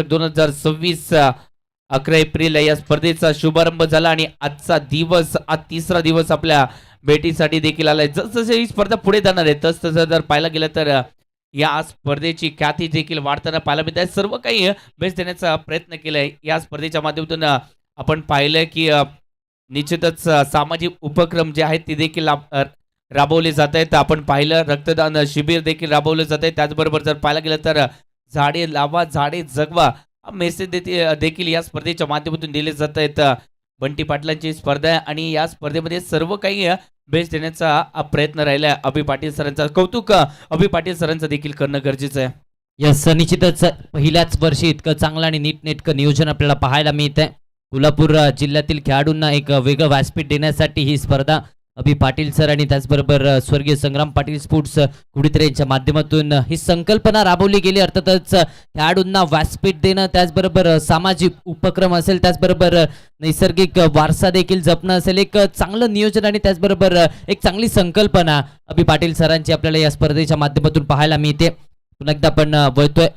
2026 11 April या स्पर्धेचा शुभारंभ झाला आणि आजचा दिवस आज तिसरा दिवस आपल्या भेटीसाठी देखील आलाय. जसं ही स्पर्धा पुढे जाणार आहे तसं जर पाहायला गेलं तर या स्पर्धेची ख्याती देखील वाढताना पाहायला मिळत आहे. सर्व काही बेस्ट देण्याचा प्रयत्न केलाय. या स्पर्धेच्या माध्यमातून आपण पाहिलं की निश्चितच सामाजिक उपक्रम जे आहेत ते देखील राबवले जात आहेत. आपण पाहिलं रक्तदान शिबिर देखील राबवलं जात आहे. त्याचबरोबर जर पाहायला गेलं तर झाडे लावा झाडे जगवा मेसेज देखील या स्पर्धेच्या माध्यमातून दिले जात आहेत. बंटी पाटलांची स्पर्धा आहे आणि या स्पर्धेमध्ये सर्व काही बेस्ट देण्याचा प्रयत्न राहिला. अभि पाटील सरांचा कौतुक अभि पाटील सरांचं देखील करणं गरजेचं आहे. यस, निश्चितच पहिल्याच वर्षी इतकं चांगलं आणि नीटनेटकं नियोजन आपल्याला पाहायला मिळत आहे. कोल्हापूर जिल्ह्यातील खेळाडूंना एक वेगळं व्यासपीठ देण्यासाठी ही स्पर्धा अभि पाटील सर आणि त्याचबरोबर स्वर्गीय संग्राम पाटील स्पोर्ट्स कुडीतरे यांच्या माध्यमातून ही संकल्पना राबवली गेली. अर्थातच खेळाडूंना व्यासपीठ देणं, त्याचबरोबर सामाजिक उपक्रम असेल, त्याचबरोबर नैसर्गिक वारसा देखील जपणं असेल, एक चांगलं नियोजन आणि त्याचबरोबर एक चांगली संकल्पना अभि पाटील सरांची आपल्याला या स्पर्धेच्या माध्यमातून पाहायला मिळते. पुन्हा एकदा आपण वळतोय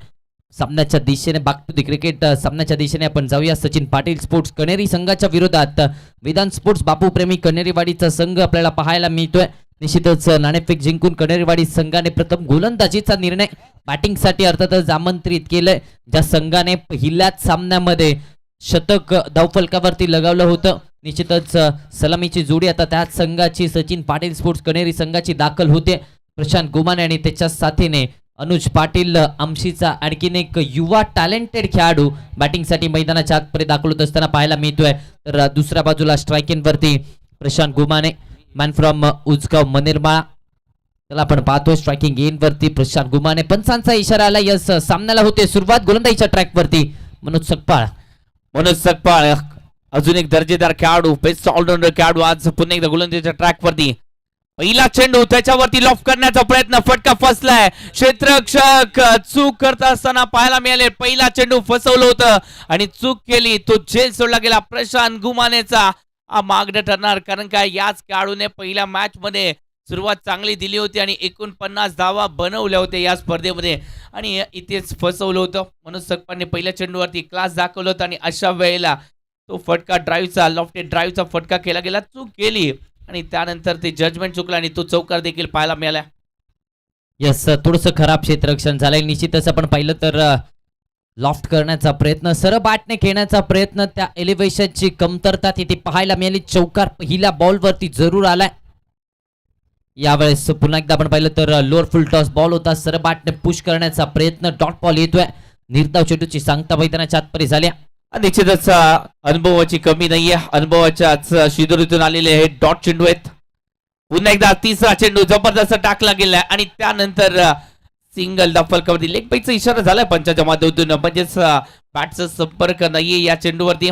सामन्याच्या दिशेने, बॅक टू दी क्रिकेट सामन्याच्या दिशेने आपण जाऊया. सचिन पाटील स्पोर्ट्स कणेरी संघाच्या विरोधात वेदांत स्पोर्ट्स बापू प्रेमी कणेरीवाडीचा संघ आपल्याला पाहायला मिळतोय. निश्चितच नाणेफेक जिंकून कणेरीवाडी संघाने प्रथम गोलंदाजीचा निर्णय बॅटिंगसाठी अर्थातच आमंत्रित केलंय. ज्या संघाने पहिल्याच सामन्यामध्ये शतक धावफलकावरती लगावलं होतं, निश्चितच सलामीची जोडी आता त्याच संघाची सचिन पाटील स्पोर्ट्स कणेरी संघाची दाखल होते. प्रशांत गोमाने आणि त्याच्या साथीने अनुज पाटील आमशीचा आणखीन एक युवा टॅलेंटेड खेळाडू बॅटिंगसाठी मैदानाच्या आतपर्यंत दाखल होत असताना पाहायला मिळतोय. तर दुसऱ्या बाजूला स्ट्रायकिंग वरती प्रशांत गोमाने, मॅन फ्रॉम उजगाव मनेरमाळा, त्याला आपण पाहतोय. स्ट्रायकिंग इन वरती प्रशांत गोमाने, पंचांचा इशारा आला. यस, सामन्याला होते सुरुवात. गोलंदाजीच्या ट्रॅक वरती मनोज सकपाळ अजून एक दर्जेदार खेळाडू, बेस्ट ऑलराऊंडर खेळाडू आज पुन्हा एकदा गोलंदाजीच्या ट्रॅक वरती. पहिला चेंडू त्याच्यावरती लॉफ करण्याचा प्रयत्न, फटका फसलाय. क्षेत्ररक्षक चूक करत असताना पाहायला मिळाले. पहिला चेंडू फसवलं होतं आणि चूक केली, तो झेल सोडला गेला. प्रशांत गुमानेचा मागणं ठरणार, कारण काय याच खेळाडूने पहिल्या मॅच मध्ये सुरुवात चांगली दिली होती आणि 49 धावा बनवल्या होत्या या स्पर्धेमध्ये आणि इथेच फसवलं होतं. मनोज सकपाळने पहिल्या चेंडूवरती क्लास दाखवलं होतं आणि अशा वेळेला तो फटका ड्राईव्हचा लॉफ्टेड ड्राईव्हचा फटका केला गेला. चूक केली आणि त्यानंतर ते जजमेंट चुकला आणि तो चौकार देखील पाहायला मिळाला. यस, थोडंसं खराब क्षेत्ररक्षण झालंय. निश्चितच आपण पाहिलं तर लॉफ्ट करण्याचा प्रयत्न, सरळ बॅटने खेळण्याचा प्रयत्न, त्या एलिव्हेशनची कमतरता तिथे पाहायला मिळाली. चौकार पहिल्या बॉलवरती जरूर आलाय. यावेळेस पुन्हा एकदा आपण पाहिलं तर लोअर फुल टॉस बॉल होता. सरळ बॅटने पुश करण्याचा प्रयत्न, डॉट बॉल येतोय. निर्धाव चेंडूची सांगता मैदानाच्या आतपर्यंत झाल्या. निश्चितच अनुभवाची कमी नाहीये, अनुभवाच्याच शिदोरीतून आलेले हे डॉट चेंडू आहेत. पुन्हा एकदा तिसरा चेंडू जबरदस्त टाकला गेलाय आणि त्यानंतर सिंगल दफलकावरती लेग बाईचा इशारा झालाय पंचाच्या माध्यमातून. म्हणजेच बॅटचा संपर्क नाहीये या चेंडूवरती.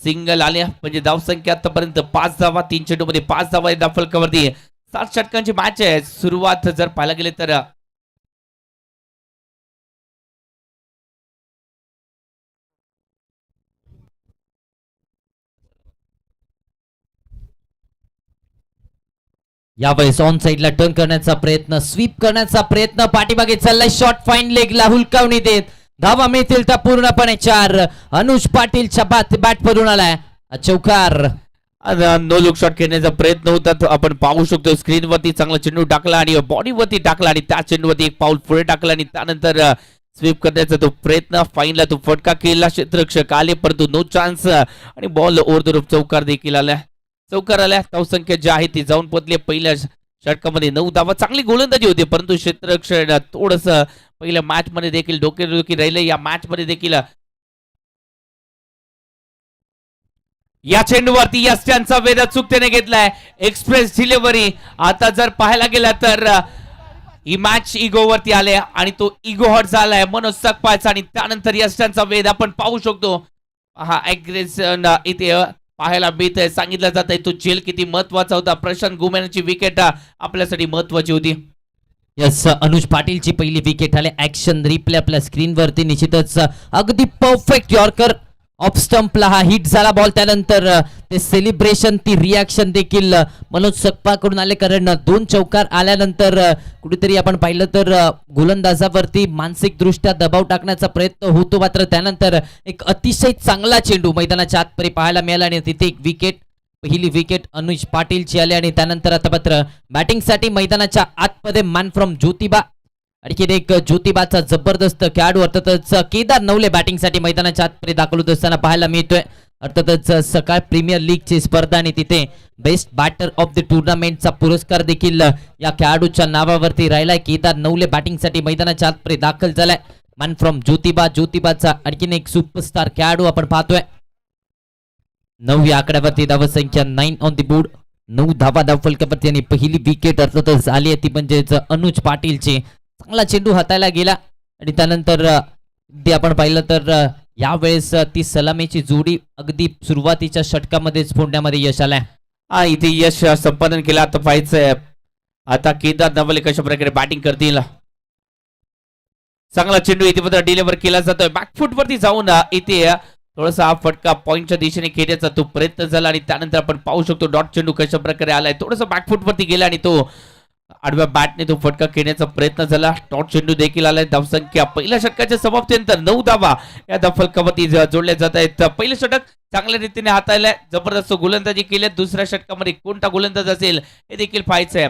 सिंगल आले म्हणजे धावसंख्या आतापर्यंत 5 धावा, 3 चेंडूमध्ये 5 धावा दफलकावरती. 7 षटकांची मॅच आहे. सुरुवात जर पाहायला गेले तर यावेळेस ऑन साइडला टर्न करण्याचा प्रयत्न, स्वीप करण्याचा प्रयत्न, पाठीमागे चाललाय शॉर्ट फाईन लेगला हुलकावणी देत धावा मिळतील त्या पूर्णपणे 4. अनुज पाटीलच्या बॅट पडून आलाय चौकार. नो लुक शॉट खेळण्याचा प्रयत्न होता, आपण पाहू शकतो स्क्रीनवरती. चांगला चेंडू टाकला आणि बॉडीवरती टाकला आणि त्या चेंडूवरती एक पाऊल पुढे टाकला आणि त्यानंतर स्वीप करण्याचा तो प्रयत्न, फाईनला तो फटका केला. क्षेत्ररक्षक आले परंतु नो चान्स आणि बॉल ओव्हर द रूप चौकार देखील आला. चौकार आल्या. धावसंख्या जी आहे ती जाऊन पोहोचली. पहिल्या षटकामध्ये 9 धावा. चांगली गोलंदाजी होती परंतु क्षेत्ररक्षण थोडस पहिल्या मॅच मध्ये देखील डोकेदुखी राहिले. या मॅच मध्ये देखील या चेंडूवरती यस्ट्यांचा वेध चुकतेने घेतलाय. Express delivery. आता जर पाहायला गेला तर ही मॅच इगोवरती आले आणि तो इगो हट झालाय मनोज सकपाळचा आणि त्यानंतर यस्ट्यांचा वेध आपण पाहू शकतो. हा अग्रेशन इथे पाहायला मिळत आहे. सांगितलं जात आहे तो झेल किती महत्वाचा होता. प्रशांत गुमानेची विकेट आपल्यासाठी महत्वाची होती. यस, अनुज पाटीलची पहिली विकेट आली. ऍक्शन रिप्ले आपल्या स्क्रीनवरती. निश्चितच अगदी परफेक्ट यॉर्कर ऑफ स्टंपला हा हिट झाला बॉल. त्यानंतर ते सेलिब्रेशन, ती रिॲक्शन देखील मनोज सकपाकडून आले, कारण 2 चौकार आल्यानंतर कुठेतरी आपण पाहिलं तर गोलंदाजावरती मानसिकदृष्ट्या दबाव टाकण्याचा प्रयत्न होतो. मात्र त्यानंतर एक अतिशय चांगला चेंडू मैदानाच्या आतपर्यंत पाहायला मिळाला आणि तिथे एक विकेट, पहिली विकेट अनुज पाटीलची आली. आणि त्यानंतर आता मात्र बॅटिंगसाठी मैदानाच्या आतमध्ये मॅन फ्रॉम ज्योतिबा, आणखीन एक ज्योतिबाचा जबरदस्त खेळाडू अर्थातच केदार नवले बॅटिंगसाठी मैदानाच्या आतपर्यंत दाखल होत असताना पाहायला मिळतोय. अर्थातच सकाळ प्रीमियर लीगची स्पर्धा आणि तिथे बेस्ट बॅटर ऑफ द टुर्नामेंटचा पुरस्कार देखील या खेळाडूच्या नावावरती राहिलाय. केदार नवले बॅटिंगसाठी मैदानाच्या आतपर्यंत दाखल झालाय. मॅन फ्रॉम ज्योतिबा, ज्योतिबाचा आणखीन एक सुपरस्टार खेळाडू आपण पाहतोय. 9 या आकड्यावरती धावसंख्या 9 ऑन द बोर्ड, 9 धावा धावफलकावरती आणि पहिली विकेट अर्थातच आली आहे ती म्हणजेच अनुज पाटीलची. चांगला चेंडू हाताळला गेला आणि त्यानंतर ते आपण पाहिलं तर यावेळेस ती सलामीची जोडी अगदी सुरुवातीच्या षटकामध्येच फोडण्यामध्ये यश आलंय. हा, इथे यश संपादन केलं. आता पाहायचंय आता केदार नवले कशा प्रकारे बॅटिंग करतील. चांगला चेंडू इथे मात्र डिलिव्हर केला जातोय बॅकफुट वरती जाऊन. इथे थोडासा हा फटका पॉइंटच्या दिशेने खेळण्याचा तो प्रयत्न झाला आणि त्यानंतर आपण पाहू शकतो डॉट चेंडू कशा प्रकारे आलाय. थोडासा बॅकफुट वरती गेला आणि तो आडव्या बॅटने तो फटका खेळण्याचा प्रयत्न झाला. डॉट चेंडू देखील आलाय. धावसंख्या पहिल्या षटकाच्या समाप्तीनंतर 9 धावा या धावफलकावरती जोडल्या जात आहेत. पहिलं षटक चांगल्या रीतीने हाताळलंय, जबरदस्त गोलंदाजी केली. दुसऱ्या षटकामध्ये कोणता गोलंदाज असेल हे देखील पाहायचंय.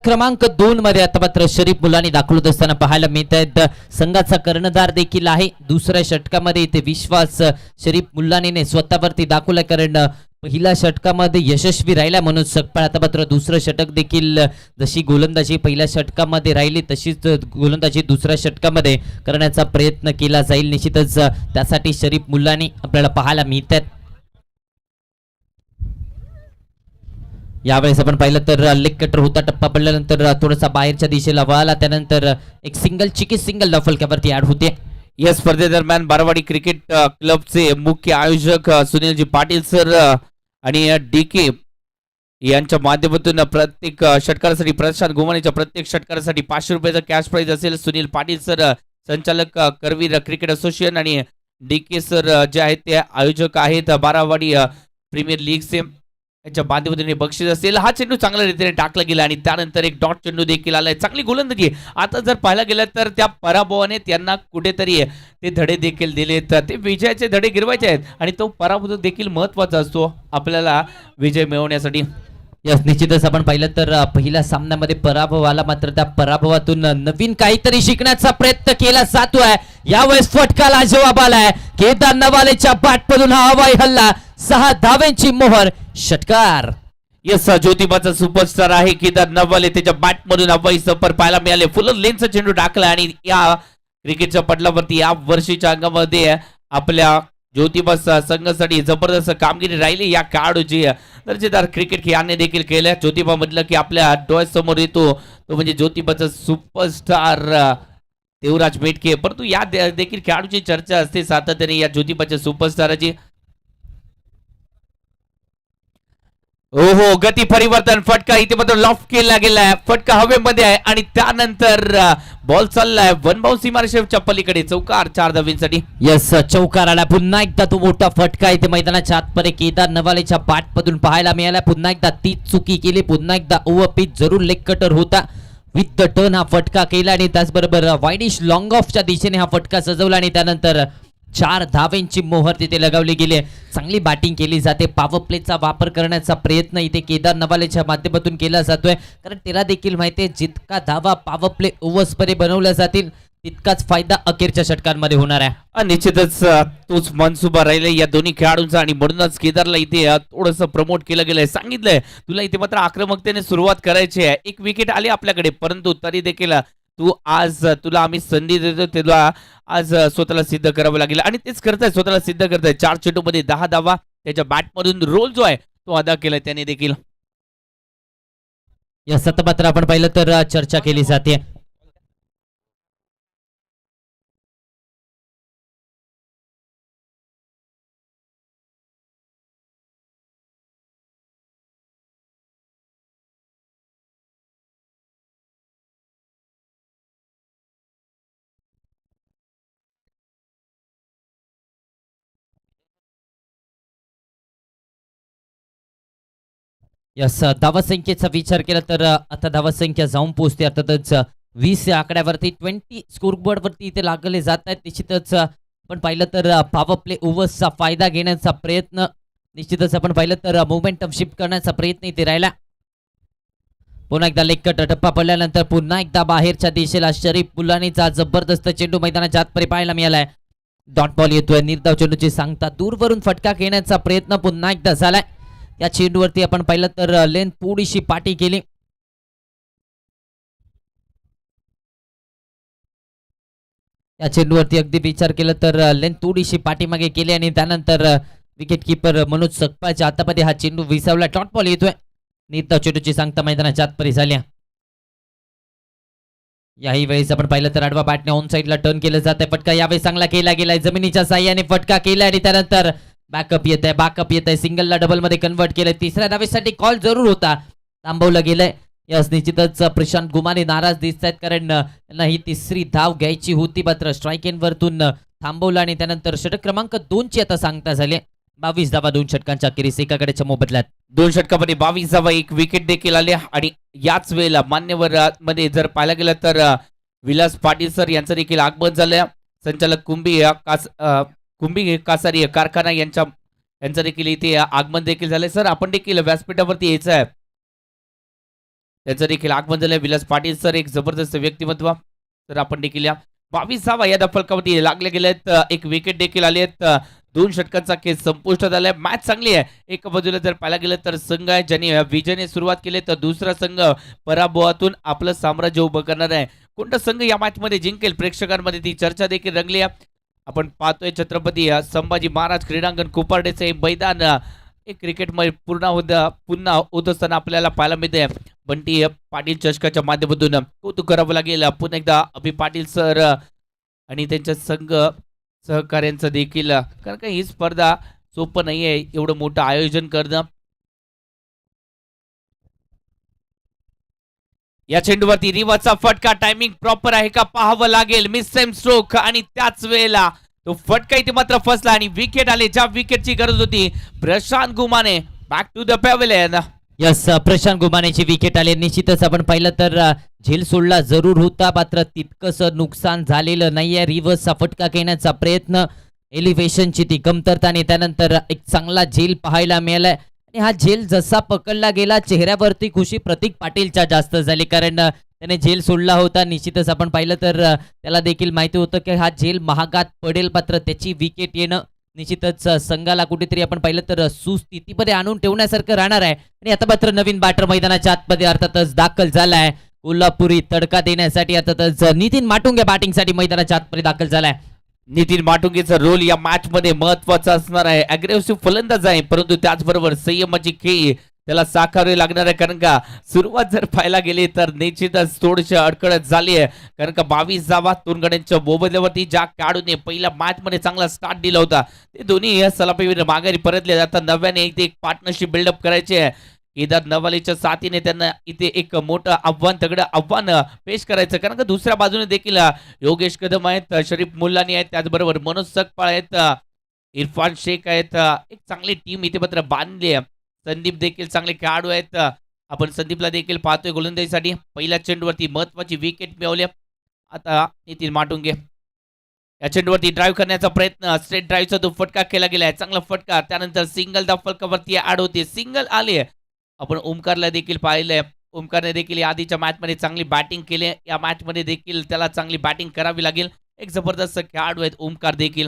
क्रमांक 2 मध्ये आता मात्र शरीफ मुलानी दाखल होत असताना पाहायला मिळत आहेत. संघाचा कर्णधार देखील आहे. दुसऱ्या षटकामध्ये इथे विश्वास शरीफ मुल्लानीने स्वतःवरती दाखवला, कारण पहिल्या षटकामध्ये यशस्वी राहिला म्हणून सकपाळ. आता मात्र दुसरं षटक देखील जशी गोलंदाजी पहिल्या षटकामध्ये राहिली तशीच गोलंदाजी दुसऱ्या षटकामध्ये करण्याचा प्रयत्न केला जाईल. निश्चितच त्यासाठी शरीफ मुल्लानी आपल्याला पाहायला मिळत आहेत. यावेळेस आपण पाहिलं तर लेग कटर होता, टप्पा पडल्यानंतर थोडासा बाहेरच्या दिशेला वळाला, त्यानंतर एक सिंगल फलक्यावरती ऍड होते. या स्पर्धेदरम्यान बारावाडी क्रिकेट क्लबचे मुख्य आयोजक सुनीलजी पाटील सर आणि DK यांच्या माध्यमातून प्रत्येक षटकारासाठी प्रशांत गोमानेच्या प्रत्येक षटकारासाठी 500 रुपयाचा कॅश प्राइज असेल. सुनील पाटील सर संचालक करवीर क्रिकेट असोसिएशन आणि DK सर जे आहेत ते आयोजक आहेत बारावाडी प्रीमियर लीगचे. यांच्या माध्यमातून बक्षीस असेल. हा चेंडू चांगल्या रीतीने टाकला गेला आणि त्यानंतर एक डॉट चेंडू देखील आलाय. चांगली गोलंदाजी. आता जर पाहायला गेलं तर त्या पराभवाने त्यांना कुठेतरी ते धडे देखील दिलेत. ते विजयाचे धडे गिरवायचे आहेत आणि तो पराभव देखील महत्वाचा असतो आपल्याला विजय मिळवण्यासाठी. यस, निश्चितच आपण पाहिलं तर पहिल्या सामन्यामध्ये पराभव आला, मात्र त्या पराभवातून नवीन काहीतरी शिकण्याचा प्रयत्न केला जातोय. यावेळेस फटका लाजवाब आलाय. केदार नवालेच्या बॅटमधून हा हवाई हल्ला, 6 धाव्यांची मोहर, षटकार. यस, ज्योतिबाचा सुपरस्टार आहे केदार नवाले. त्याच्या बॅटमधून हवाई सफर पाहायला मिळाले. फुल लेनचा चेंडू टाकला आणि या क्रिकेटच्या पटलावरती या वर्षीच्या अंगामध्ये आपल्या ज्योतिबा संघासाठी जबरदस्त कामगिरी राहिली या खेळाडूची. दर्जेदार क्रिकेट याने देखील केलं. ज्योतिबा म्हटलं की आपल्या डोळ्यासमोर येतो तो म्हणजे ज्योतिबाचा सुपरस्टार देवराज मेटके. परंतु या देखील खेळाडूची चर्चा असते सातत्याने या ज्योतिबाच्या सुपरस्टारची. हो, गती परिवर्तन, फटका इथे मात्र लॉफ्ट केला गेलाय. फटका हवेमध्ये आहे आणि त्यानंतर बॉल चाललाय वन बाउंस सीमारेषेच्या पलीकडे. चौकार 4 धावींसाठी. यस, चौकार आला. पुन्हा एकदा तो मोठा फटका इथे मैदानाच्या आतपर्यंत केदार नवालेच्या बॅटमधून पाहायला मिळाला. पुन्हा एकदा तीच चुकी केली. पुन्हा एकदा ओव्हर पिच जरूर लेग कटर होता. विथ द टर्न हा फटका केला आणि त्याचबरोबर वाईडिश लॉंग ऑफच्या दिशेने हा फटका सजवला आणि त्यानंतर 4 धाव्यांची मोहर तिथे लगावली गेली. चांगली बॅटिंग केली जाते. पॉवर प्लेचा वापर करण्याचा प्रयत्न इथे केदार नवालेच्या माध्यमातून केला जातोय, कारण त्याला देखील माहिती आहे जितका धावा पॉवर प्ले ओव्हर्स मध्ये बनवल्या जातील तितकाच फायदा अखेरच्या षटकांमध्ये होणार आहे. निश्चितच तोच मनसुबा राहिला या दोन्ही खेळाडूंचा आणि म्हणूनच केदारला इथे थोडंसं प्रमोट केलं गेलंय. सांगितलंय तुला इथे मात्र आक्रमकतेने सुरुवात करायची आहे. एक विकेट आली आपल्याकडे, परंतु तरी देखील तू आज तुला आम्ही संधी देतो, तुला आज स्वतःला सिद्ध करावं लागेल आणि तेच करताय, स्वतःला सिद्ध करताय. 4 चेंडूमध्ये 10 धावा त्याच्या बॅटमधून रोल जो आहे तो अदा केलाय त्याने देखील. या सतपात्र आपण पाहिलं तर चर्चा केली जाते. यस धावसंख्येचा विचार केला तर आता धावसंख्या जाऊन पोहोचते अर्थातच 20 या आकड्यावरती 20 स्कोरबोर्डवरती इथे लागले जात आहेत. निश्चितच आपण पाहिलं तर पॉवर प्ले ओव्हर्सचा फायदा घेण्याचा प्रयत्न निश्चितच आपण पाहिलं तर मोमेंटम शिफ्ट करण्याचा प्रयत्न इथे राहिला. पुन्हा एकदा लेग टप्पा पडल्यानंतर पुन्हा एकदा बाहेरच्या दिशेला शरीफ पुलानीचा जबरदस्त चेंडू मैदानाच्या आतपर्यंत पाहायला मिळालाय. डॉट बॉल येतोय. निर्धाव चेंडूची सांगता दूरवरून फटका घेण्याचा प्रयत्न पुन्हा एकदा झालाय. या चेंडूवरती आपण पाहिलं तर लेंथ थोडीशी पाठी केली. या चेंडूवरती अगदी विचार केला तर लेंथ थोडीशी पाठीमागे केली आणि त्यानंतर विकेट किपर मनोज सकपाळच्या हातामध्ये हा चेंडू विसावला. डॉट बॉल येतोय. निर्धाव चेंडूची सांगता मैदानाच्या आतपर्यंत झाली. याही वेळेस आपण पाहिलं तर आडवा बॅटने ऑन साईडला टर्न केलं जात आहे. फटका यावेळी चांगला केला गेलाय. जमिनीच्या साह्याने फटका केला आणि त्यानंतर बॅकअप येत आहे. सिंगलला डबल मध्ये कन्वर्ट केलंय. तिसऱ्या धावेसाठी कॉल जरूर होता, थांबवलं गेलंय. यस निश्चितच प्रशांत गुमाने नाराज दिसत आहेत कारण त्यांना ही तिसरी धाव घ्यायची होती. मात्र स्ट्राईक एंड वरतून थांबवलं आणि त्यानंतर षटक क्रमांक 2 ची आता सांगता झाली. 22 धावा 2 षटकांच्या अखेरीस एकाकडेच्या मोबदल्यात 2 षटकामध्ये 22 धावा, 1 विकेट देखील आले. आणि याच वेळेला मान्यवर मध्ये जर पाहायला गेलं तर विलास पाटील सर यांचं देखील आगमन झालं. संचालक कुंभी कासारी कारखाना यांचं देखील इथे आगमन देखील झालंय. सर आपण देखील व्यासपीठावरती यायचं आहे. त्यांचं देखील आगमन झालंय. विलास पाटील सर एक जबरदस्त व्यक्तिमत्व. तर आपण देखील या 22 धावा या फलकावरती लागले गेले आहेत. 1 विकेट देखील आले आहेत. 2 षटकांचा खेळ संपुष्टात आलाय. मॅच चांगली आहे. एका बाजूला जर पाहायला गेलं तर संघ आहे ज्यांनी विजयाने सुरुवात केली तर दुसरा संघ पराभवातून आपलं साम्राज्य उभं करणार आहे. कोणता संघ या मॅच मध्ये जिंकेल, प्रेक्षकांमध्ये ती चर्चा देखील रंगली आहे. आपण पाहतोय छत्रपती संभाजी महाराज क्रीडांगण कोपर्डेचे हे मैदान एक क्रिकेटमध्ये पुन्हा होत असताना आपल्याला पाहायला मिळते. बंटी पाटील चषकाच्या माध्यमातून कौतुक करावं लागेल पुन्हा एकदा अभि पाटील सर आणि त्यांच्या संघ सहकार्यांचं देखील, कारण का ही स्पर्धा सोपं नाहीये एवढं मोठं आयोजन करणं. या चेंडूवरती रिवाचा फटका, टायमिंग प्रॉपर आहे का पाहावं लागेल. मिस टाइम स्ट्रोक आणि त्याच वेळेला तो फटका इथे मात्र फसला आणि विकेट आले. ज्या विकेटची गरज होती Prashant Gumane back to the pavilion. Yes Prashant गुमानेची विकेट आले. निश्चितच आपण पाहिलं तर झेल सोडला जरूर होता मात्र तितकंसं नुकसान झालेलं नाहीये. रिव्हर्सचा फटका घेण्याचा प्रयत्न, एलिव्हेशनची ती कमतरता आणि त्यानंतर एक चांगला झेल पाहायला मिळालाय. आणि हा झेल जसा पकडला गेला चेहऱ्यावरती खुशी प्रतीक पाटीलच्या जास्त झाली कारण त्याने झेल सोडला होता. निश्चितच आपण पाहिलं तर त्याला देखील माहिती होतं की हा झेल महागात पडेल. मात्र त्याची विकेट येणं निश्चितच संघाला कुठेतरी आपण पाहिलं तर सुस्थितीमध्ये आणून ठेवण्यासारखं राहणार आहे. आणि आता मात्र नवीन बॅटर मैदानाच्या आतमध्ये अर्थातच दाखल झालाय. कोल्हापुरी तडका देण्यासाठी अर्थातच नितीन माटुंगे बॅटिंगसाठी मैदानाच्या आतमध्ये दाखल झालाय. नितीन माटुंगेचा रोल या मॅच मध्ये महत्वाचा असणार आहे. अग्रेसिव्ह फलंदाज आहे परंतु त्याचबरोबर संयमाची खेळी त्याला साकारावी लागणार आहे. कारण का सुरुवात जर पाहायला गेली तर निश्चितच थोडीशी अडखळत झाली आहे. कारण का 22 धावा तोंडगड्यांच्या मोबदल्यावरती ज्या खेळाडूने पहिल्या मॅच मध्ये चांगला स्टार्ट दिला होता ते दोन्ही या सलामीवीर माघारी परतले. आता नव्याने इथे एक पार्टनरशिप बिल्डअप करायची आहे. केदार नवालेच्या साथीने त्यांना इथे एक मोठं तगडं आव्हान पेश करायचं. कारण का दुसऱ्या बाजूने देखील योगेश कदम आहेत, शरीफ मुल्लानी आहेत, त्याचबरोबर मनोज सकपाळ आहेत, इरफान शेख आहेत. एक चांगली टीम इथे मात्र बांधली आहे. संदीप देखील चांगले खेळाडू आहेत. आपण संदीपला देखील पाहतोय गोलंदाजीसाठी. पहिल्या चेंडूवरती महत्वाची विकेट मिळवली. आता नितीन माटुंगे या चेंडूवरती ड्राईव्ह करण्याचा प्रयत्न, स्ट्रेट ड्राईव्हचा तो फटका केला गेलाय. चांगला फटका, त्यानंतर सिंगल दा फलकावरती ऍड होते. सिंगल आले. आपण ओमकारला देखील पाहिलंय. ओमकारने देखील या आधीच्या मॅच मध्ये चांगली बॅटिंग केली. या मॅच मध्ये देखील त्याला चांगली बॅटिंग करावी लागेल. एक जबरदस्त खेळाडू आहेत ओमकार देखील.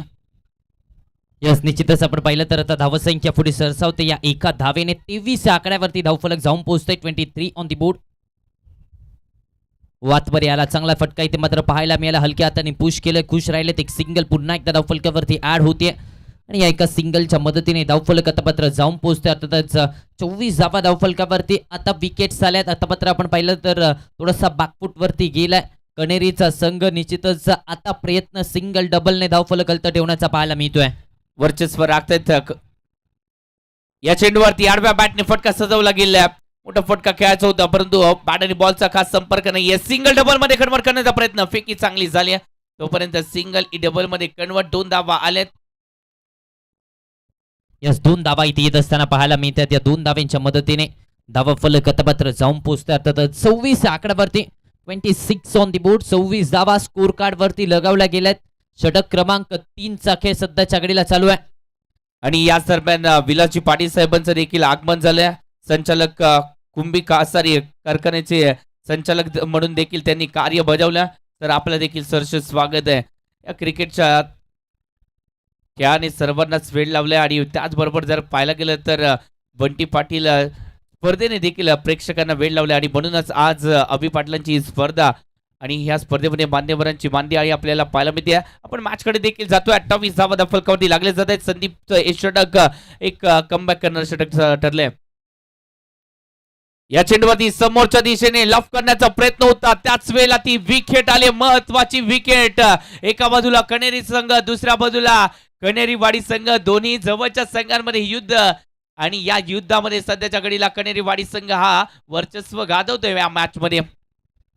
यस निश्चितच आपण पाहिलं तर आता धावसंख्या पुढे सरसावते. या एका धावेने 23 या आकड्यावरती धावफलक जाऊन पोहोचतोय. 23 ऑन दी बोर्ड. वातवर याला चांगला फटका इथे मात्र पाहायला मिळाला. हलक्या हाताने पुश केलं, खुश राहिलेत. एक सिंगल पुन्हा एकदा धावफलकावरती ऍड होते आणि या एका सिंगलच्या मदतीने धावफलक आता मात्र जाऊन पोहोचते. अर्थातच 24 धावा धावफलकावरती. आता विकेट्स आल्यात. आता मात्र आपण पाहिलं तर थोडासा बॅकफुट वरती गेलाय कणेरीचा संघ. निश्चितच आता प्रयत्न सिंगल डबलने धावफलक हलत ठेवण्याचा पाहायला मिळतोय. वर्चस्व राखतायत. या चेंडूवरती आडव्या बॅटने फटका सजवला गेला. मोठा फटका खेळायचा होता परंतु बॅट आणि बॉलचा खास संपर्क नाहीये. सिंगल डबल मध्ये कन्वर्ट करण्याचा प्रयत्न, फेकी चांगली झाली. तोपर्यंत सिंगल डबल मध्ये कन्वर्ट 2 धावा आल्यात. यस 2 धावा इथे येत असताना पाहायला मिळतात. या 2 धाव्यांच्या मदतीने धावा फलक आता मात्र जाऊन पोहोचते अर्थातच 26 आकड्यावरती 26 ऑन दी बोर्ड. 26 धावा स्कोर कार्ड वरती लगावल्या गेल्यात. षटक क्रमांक 3 चा खेळ सध्याच्या घडीला चालू आहे. आणि याच दरम्यान विलाजी पाटील साहेबांचं देखील आगमन झालंय. संचालक कुंभी कासारी कारखान्याचे संचालक म्हणून देखील त्यांनी कार्य बजावलं. तर आपलं देखील सहर्ष स्वागत आहे. या क्रिकेटच्या खेळाने सर्वांनाच वेळ लावलाय आणि त्याचबरोबर जर पाहायला गेलं तर बंटी पाटील स्पर्धेने देखील प्रेक्षकांना वेळ लावलाय आणि म्हणूनच आज अभि पाटलांची ही स्पर्धा आणि ह्या स्पर्धेमध्ये मान्यवरांची मांदियाळी आपल्याला पाहायला मिळते. आपण मॅचकडे देखील जातोय. 28 धावा फलकावरती लागले जात आहेत. संदीपचं एक षटक एक कमबॅक करणारं षटक ठरलंय. या चेंडूवरती समोरच्या दिशेने लफ करण्याचा प्रयत्न होता. त्याच वेळेला ती विकेट आली. महत्वाची विकेट. एका बाजूला कणेरी संघ, दुसऱ्या बाजूला कणेरीवाडी संघ. दोन्ही जवळच्या संघांमध्ये युद्ध आणि या युद्धामध्ये सध्याच्या घडीला कणेरीवाडी संघ हा वर्चस्व गाजवतोय या मॅच मध्ये.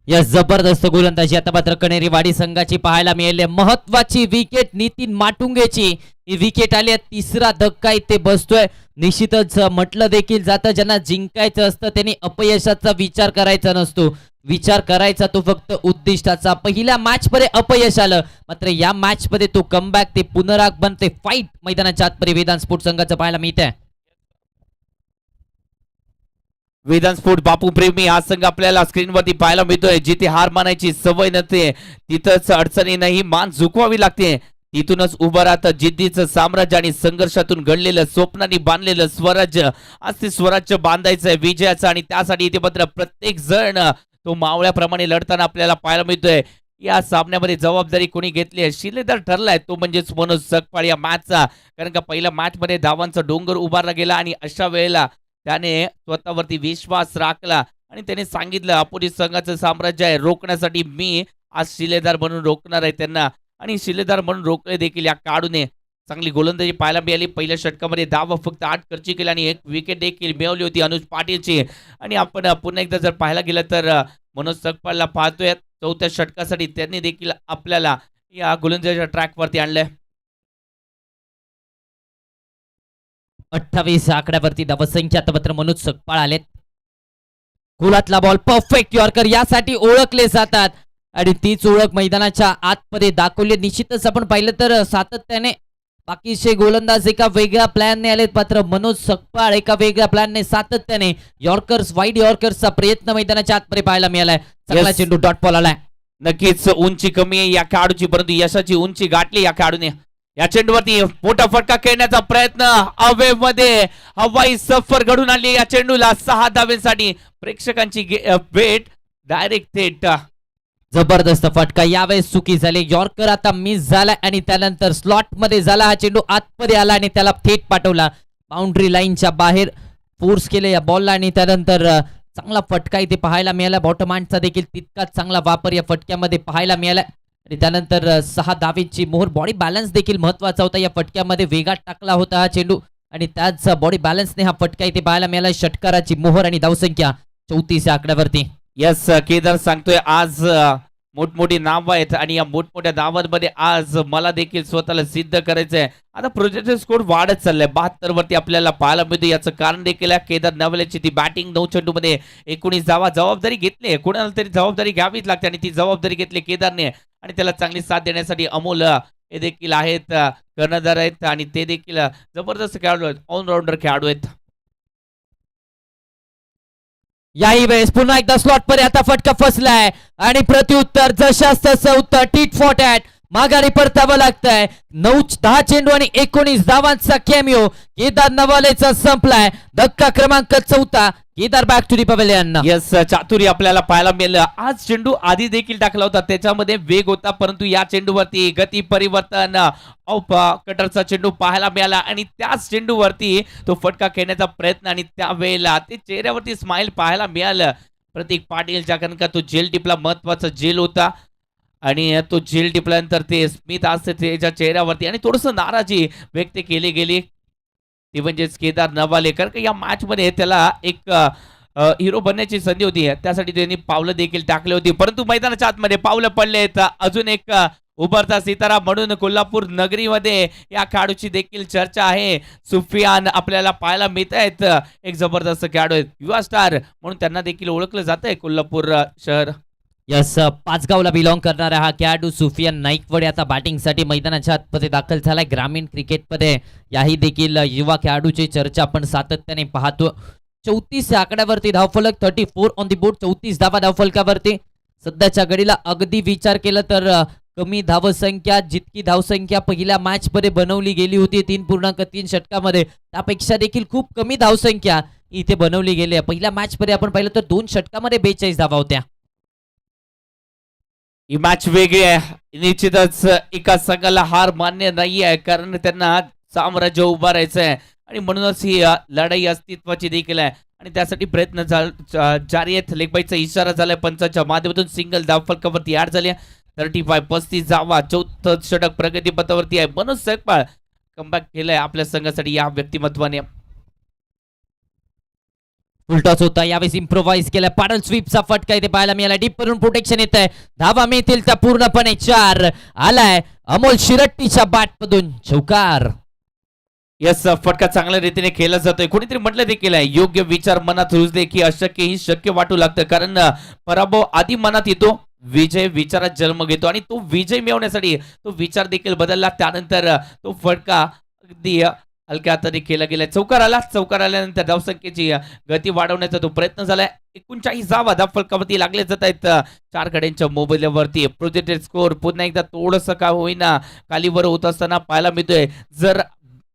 या जबरदस्त गोलंदाजी आता मात्र कणेरीवाडी संघाची पाहायला मिळाली. महत्वाची विकेट नितीन माटुंगेची. ही विकेट आली आहे. तिसरा धक्का इथे बसतोय. निश्चितच म्हटलं देखील जातं ज्यांना जिंकायचं असतं त्यांनी अपयशाचा विचार करायचा नसतो. विचार करायचा तो फक्त उद्दिष्टाचा. पहिल्या मॅच मध्ये अपयश आलं, मात्र या मॅच मध्ये तो कमबॅक, ते पुनरागमन, ते फाईट मैदानाच्या आतमध्ये वेदांत स्पोर्ट संघाचं पाहायला मिळतंय. वेदांत स्पोर्ट बापू प्रेमी हा संघ आपल्याला स्क्रीनवरती पाहायला मिळतोय. जिथे हार मानायची सवय नसते तिथंच अडचणींनाही मान झुकवावी लागते. तिथूनच उभं राहतं जिद्दीचं साम्राज्य आणि संघर्षातून घडलेलं स्वप्नांनी बांधलेलं स्वराज्य. आज ते स्वराज्य बांधायचंय विजयाचं आणि त्यासाठी इथे मात्र प्रत्येक जण तो मावळ्याप्रमाणे लढताना आपल्याला पाहायला मिळतोय. या सामन्यामध्ये जबाबदारी कोणी घेतली आहे? शिलेदार ठरलाय तो म्हणजेच मनोज सकपाळ या मॅचचा. कारण का पहिल्या मॅच मध्ये धावांचा डोंगर उभारला गेला आणि अशा वेळेला त्याने स्वतःवरती विश्वास राखला आणि त्याने सांगितलं अपोजिट संघाचं साम्राज्य आहे रोखण्यासाठी मी आज शिलेदार म्हणून रोखणार आहे त्यांना. आणि शिलेदार म्हणून रोखले देखील या काढूने. चांगली गोलंदाजी पाहायला मिळाली. पहिल्या षटकामध्ये धावा फक्त 8 खर्ची केली आणि एक विकेट देखील मिळवली होती अनुज पाटीलची. आणि आपण पुन्हा एकदा जर पाहायला गेलं तर मनोज सकपाळला पाहतोय. चौथ्या षटकासाठी त्यांनी देखील आपल्याला या गोलंदाजीच्या ट्रॅकवरती आणलंय. 28 आकड्यावरती धावसंख्या आता मात्र मनोज सकपाळ आलेत. गोलातला बॉल परफेक्ट यॉर्कर यासाठी ओळखले जातात आणि तीच ओळख मैदानाच्या आतमध्ये दाखवली. निश्चितच आपण पाहिलं तर सातत्याने बाकीचे गोलंदाज एका वेगळ्या प्लॅनने आलेत, मात्र मनोज सकपाळ एका वेगळ्या प्लॅनने सातत्याने यॉर्कर्स, वाईड यॉर्कर्सचा प्रयत्न मैदानाच्या आतमध्ये पाहायला मिळालाय. चांगला चेंडू डॉट बॉल आलाय. नक्कीच उंची कमी आहे या खेळाडूची, परंतु यशाची उंची गाठली या खेळाडूने. या चेंडूवरती मोठा फटका खेळण्याचा प्रयत्न, अवे मध्ये हवाई सफर घडून आणली या चेंडूला. 6 धावेसाठी प्रेक्षकांची भेट डायरेक्ट थेट. जबरदस्त फटका, यावेळेस चुकी झाली. यॉर्कर आता मिस झाला आणि त्यानंतर स्लॉट मध्ये झाला. हा चेंडू आतमध्ये आला आणि त्याला थेट पाठवला बाउंड्री लाईनच्या बाहेर. फोर्स केले या बॉलला आणि त्यानंतर चांगला फटका इथे पाहायला मिळाला. बॉटम हँडचा देखील तितकाच चांगला वापर या फटक्यामध्ये पाहायला मिळाला आणि त्यानंतर 6 धावेची मोहर. बॉडी बॅलन्स देखील महत्वाचा होता या फटक्यामध्ये. वेगात टाकला होता हा चेंडू आणि त्याच बॉडी बॅलन्सने हा फटका इथे पाहायला मिळाला. षटकाराची मोहर आणि धावसंख्या 34 आकड्यावरती. यस केदार सांगतोय आज मोठमोठी नाव आहेत आणि या मोठमोठ्या नावांमध्ये आज मला देखील स्वतःला सिद्ध करायचंय. आता प्रोजेक्टेड स्कोर वाढत चाललाय 72 वरती आपल्याला पाहायला मिळतो. याचं कारण देखील आहे केदार नवलेची ती बॅटिंग. 9 चेंडूमध्ये 19 धावा. जबाबदारी घेतली, कोणाला तरी जबाबदारी घ्यावीच लागते आणि ती जबाबदारी घेतली केदारने आणि त्याला चांगली साथ देण्यासाठी अमोल हे देखील आहेत, कर्णधार आहेत आणि ते देखील जबरदस्त खेळाडू आहेत, ऑलराऊंडर खेळाडू आहेत. याही वेळेस पुन्हा एकदा स्लॉट मध्ये आता फटका फसलाय आणि प्रत्युत्तर जशास तसं उत्तर टीट फॉर टॅट. माघारी परतावं लागतंय. 9-10 चेंडू आणि 19 धावांचा कॅमिओ केदार नवालेचा संपलाय. धक्का क्रमांक 4. Kedar back to the pavilion. Yes चातुर्य आपल्याला पाहायला मिळालं. आज चेंडू आधी देखील टाकला होता, त्याच्यामध्ये वेग होता, परंतु या चेंडूवरती गती परिवर्तन, ऑफ कटरचा चेंडू पाहायला मिळाला आणि त्याच चेंडूवरती तो फटका खेळण्याचा प्रयत्न आणि त्यावेळेला ते चेहऱ्यावरती स्माइल पाहायला मिळालं प्रतीक पाटीलच्या. कारण का तो जेल टिपला, महत्वाचा जेल होता आणि तो जेल टिपल्यानंतर ते स्मित असते त्याच्या चेहऱ्यावरती आणि थोडंसं नाराजी व्यक्त केली गेली. ती म्हणजेच केदार नवाले. कारण का या मॅच मध्ये त्याला एक हिरो बनण्याची संधी होती, त्यासाठी त्यांनी पावलं देखील टाकली होती, परंतु मैदानाच्या आतमध्ये पावलं पडले. अजून एक उभरता सितारा म्हणून कोल्हापूर नगरीमध्ये या खेळाडूची देखील चर्चा आहे. सुफियान आपल्याला पाहायला मिळत आहेत. एक जबरदस्त खेळाडू आहेत, युवा स्टार म्हणून त्यांना देखील ओळखलं जात आहे कोल्हापूर शहर. यस, पाचगावला बिलॉंग करणारा हा खेळाडू सुफियान नाईकवडे आता बॅटिंगसाठी मैदानाच्या आतमध्ये दाखल झालाय. ग्रामीण क्रिकेटमध्ये याही देखील युवा खेळाडूची चर्चा आपण सातत्याने पाहतो. 34 आकड्यावरती धावफलक, 34 ऑन दी बोर्ड, 34 धावा धावफलकावरती. सध्याच्या घडीला अगदी विचार केला तर कमी धावसंख्या, जितकी धावसंख्या पहिल्या मॅच मध्ये बनवली गेली होती 3.3 षटकामध्ये, त्यापेक्षा देखील खूप कमी धावसंख्या इथे बनवली गेली आहे. पहिल्या मॅच मध्ये आपण पाहिलं तर 2 षटकामध्ये 42 धावा होत्या. ही मॅच वेगळी आहे. निश्चितच एका संघाला हार मान्य नाही आहे, कारण त्यांना साम्राज्य उभारायचं आहे आणि म्हणूनच ही लढाई अस्तित्वाची देखील आहे आणि त्यासाठी प्रयत्न जारी आहेत. लेगबाईचा इशारा झालाय पंचाच्या माध्यमातून. सिंगल धावफलकावरती ऍड झाली आहे. 35 धावा, 4थं षटक प्रगतीपथावरती आहे. मनोज सकपाळ कमबॅक केलाय आपल्या संघासाठी या व्यक्तिमत्वाने. उलटाच होता, यावेळेस इम्प्रोवाइज केला. पॅडल स्वीपचा फटका इथे पाहायला मिळाला. डीप करून प्रोटेक्शन येत आहे. धावा मिळतील त्या पूर्णपणे 4. आलाय अमोल शिरट्टीच्या बॅटमधून चौकार. यस, फटका चांगल्या रीतीने केला जातोय. कोणीतरी म्हटलं देखील आहे, योग्य विचार मनात रुजले की अशक्य ही शक्य वाटू लागतं, कारण पराभव आधी मनात येतो, विजय विचारात जन्म घेतो आणि तो विजय मिळवण्यासाठी तो विचार देखील बदलला. त्यानंतर तो फटका अगदी हलक्या हाताने केला गेला. चौकार आला. चौकार आल्यानंतर धावसंख्येची गती वाढवण्याचा तो प्रयत्न झालाय. 39 धावा धावफलकावरती लागले जात आहेत 4 गड्यांच्या मोबाईलवरती. प्रोजेक्टेड स्कोर पुन्हा एकदा थोडंसं का होईना खालीवर होत असताना पाहायला मिळतोय. जर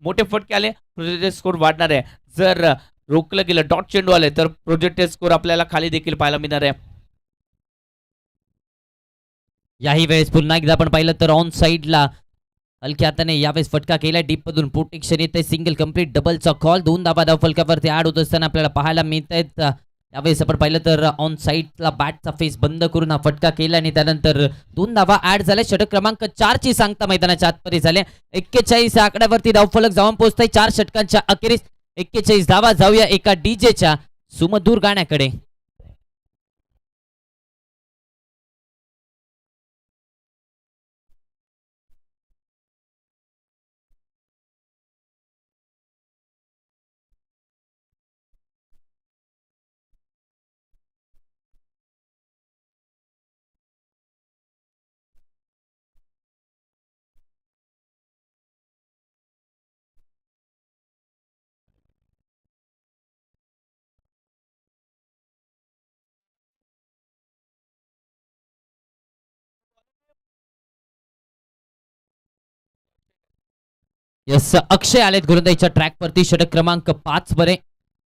मोठे फटके आले प्रोजेक्टेड स्कोर वाढणार आहे, जर रोखलं गेलं डॉट चेंडू आले तर प्रोजेक्टेड स्कोर आपल्याला खाली देखील पाहायला मिळणार आहे. याही वेळेस पुन्हा एकदा आपण पाहिलं तर ऑन साईडला हलक्या हाताने यावेळेस फटका केला. डीप मधून प्रोटेक्शन येते. Single complete, डबलचा call. 2 धावा धावफलकावरती ऍड होत असताना आपल्याला पाहायला मिळत आहेत. यावेळेस आपण पाहिलं तर ऑन साईडला बॅटचा फेस बंद करून हा फटका केला आणि त्यानंतर 2 धावा ऍड झाल्या. षटक क्रमांक 4 ची सांगता मैदानाच्या आतमध्ये झाल्या. 41 आकड्यावरती धावफलक जाऊन पोहोचताय 4 षटकांच्या अखेरीस. 41 धावा. जाऊया एका डीजेच्या सुमधूर गाण्याकडे. यस, अक्षय आलेत गोलंदाजीच्या ट्रॅकवरती. षटक क्रमांक 5 वरे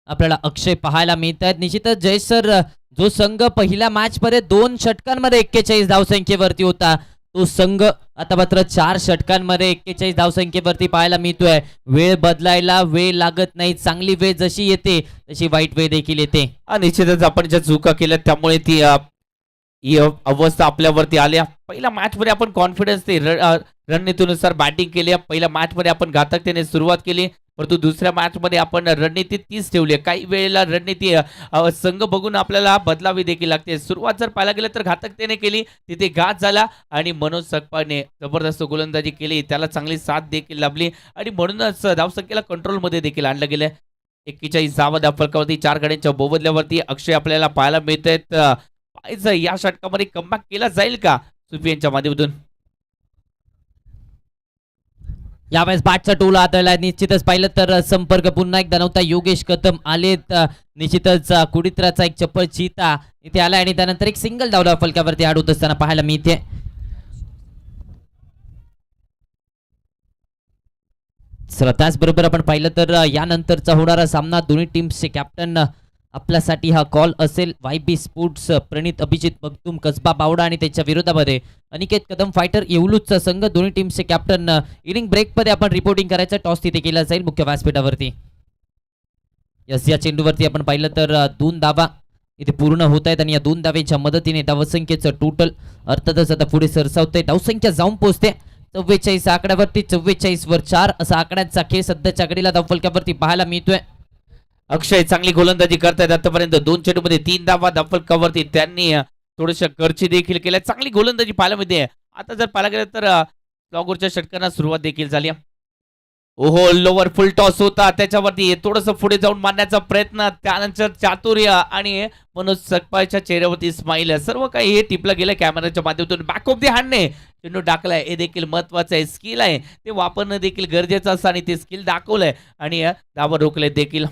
आपल्याला अक्षय पाहायला मिळत आहेत. निश्चितच जय सर, जो संघ पहिल्या मॅच मध्ये 2 षटकांमध्ये 41 धावसंख्येवरती होता, तो संघ आता मात्र 4 षटकांमध्ये 41 धावसंख्येवरती पाहायला मिळतोय. वेळ बदलायला वेळ लागत नाही. चांगली वेळ जशी येते तशी वाईट वेळ देखील येते. निश्चितच आपण ज्या चुका केल्या त्यामुळे ती ही अवस्था आपल्यावरती आल्या. पहिल्या मॅच मध्ये आपण कॉन्फिडन्स रणनीतीनुसार बॅटिंग केली. पहिल्या मॅच मध्ये आपण घातकतेने सुरुवात केली, परंतु दुसऱ्या मॅच मध्ये आपण रणनीती तीच ठेवली. काही वेळेला रणनीती संघ बघून आपल्याला बदलावी देखील लागते. सुरुवात जर पाहायला गेलं तर घातकतेने केली, तिथे घात झाला आणि मनोज सकपाळने जबरदस्त गोलंदाजी केली, त्याला चांगली साथ देखील लाभली आणि म्हणूनच धावसंख्येला कंट्रोलमध्ये देखील आणलं गेलं. 41 धावा धावफलकावरती 4 गड्यांच्या बोबदल्यावरती अक्षय आपल्याला पाहायला मिळत आहेत. या षटकामध्ये कमबॅक केला जाईल का सुफियानच्या माध्यमातून? यावेळेस बॅटचा टोला हाताळला. निश्चितच पाहिलं तर संपर्क पुन्हा एकदा नव्हता. योगेश कदम आलेत. निश्चितच कुडित्राचा एक चप्पल चिता इथे आला आणि त्यानंतर एक सिंगल धाव फलकावरती ऍड होत असताना पाहायला मिळते. त्याचबरोबर आपण पाहिलं तर यानंतरचा होणारा सामना दोन्ही टीम्सचे कॅप्टन आपल्यासाठी हा कॉल असेल. वायबी स्पोर्ट्स प्रणित अभिजित मगदूम कसबा बावडा आणि त्याच्या विरोधामध्ये अनिकेत कदम फायटर येवलूजचा संघ. दोन्ही टीमचे कॅप्टन इनिंग ब्रेकमध्ये आपण रिपोर्टिंग करायचं. टॉस तिथे केला जाईल मुख्य व्यासपीठावरती. यस, या चेंडूवरती आपण पाहिलं तर 2 धावा इथे पूर्ण होत आहेत आणि या 2 धावेच्या मदतीने धावसंख्येचं टोटल अर्थातच आता पुढे सरसावतंय. धावसंख्या जाऊन पोहोचते 44 आकड्यावरती. 44 वर 4 असा आकड्यांचा खेळ सध्याच्या घडीला धावफलकावरती पाहायला मिळतोय. अक्षय चांगली गोलंदाजी करतायत. आतापर्यंत 2 चेंडूमध्ये 3 धावा धावफलकावरती त्यांनी थोड्याशा खर्ची देखील केल्या. चांगली गोलंदाजी पाहायला मिळते. आता जर पाहायला गेलं तर फ्लॉगरच्या षटकांना सुरुवात देखील झाली आहे. ओहो, लोवर फुल टॉस होता, त्याच्यावरती थोडंसं पुढे जाऊन मारण्याचा प्रयत्न, त्यानंतर चातुर्य आणि मनोज सकपाळच्या चेहऱ्यावरती स्माईल, सर्व काही हे टिपलं गेलं कॅमेराच्या माध्यमातून. बॅक ऑफ द हँडने चेंडू टाकलाय, हे देखील महत्वाचं आहे. स्किल आहे ते वापरणं देखील गरजेचं असतं आणि ते स्किल दाखवलंय आणि धावा रोखले देखील.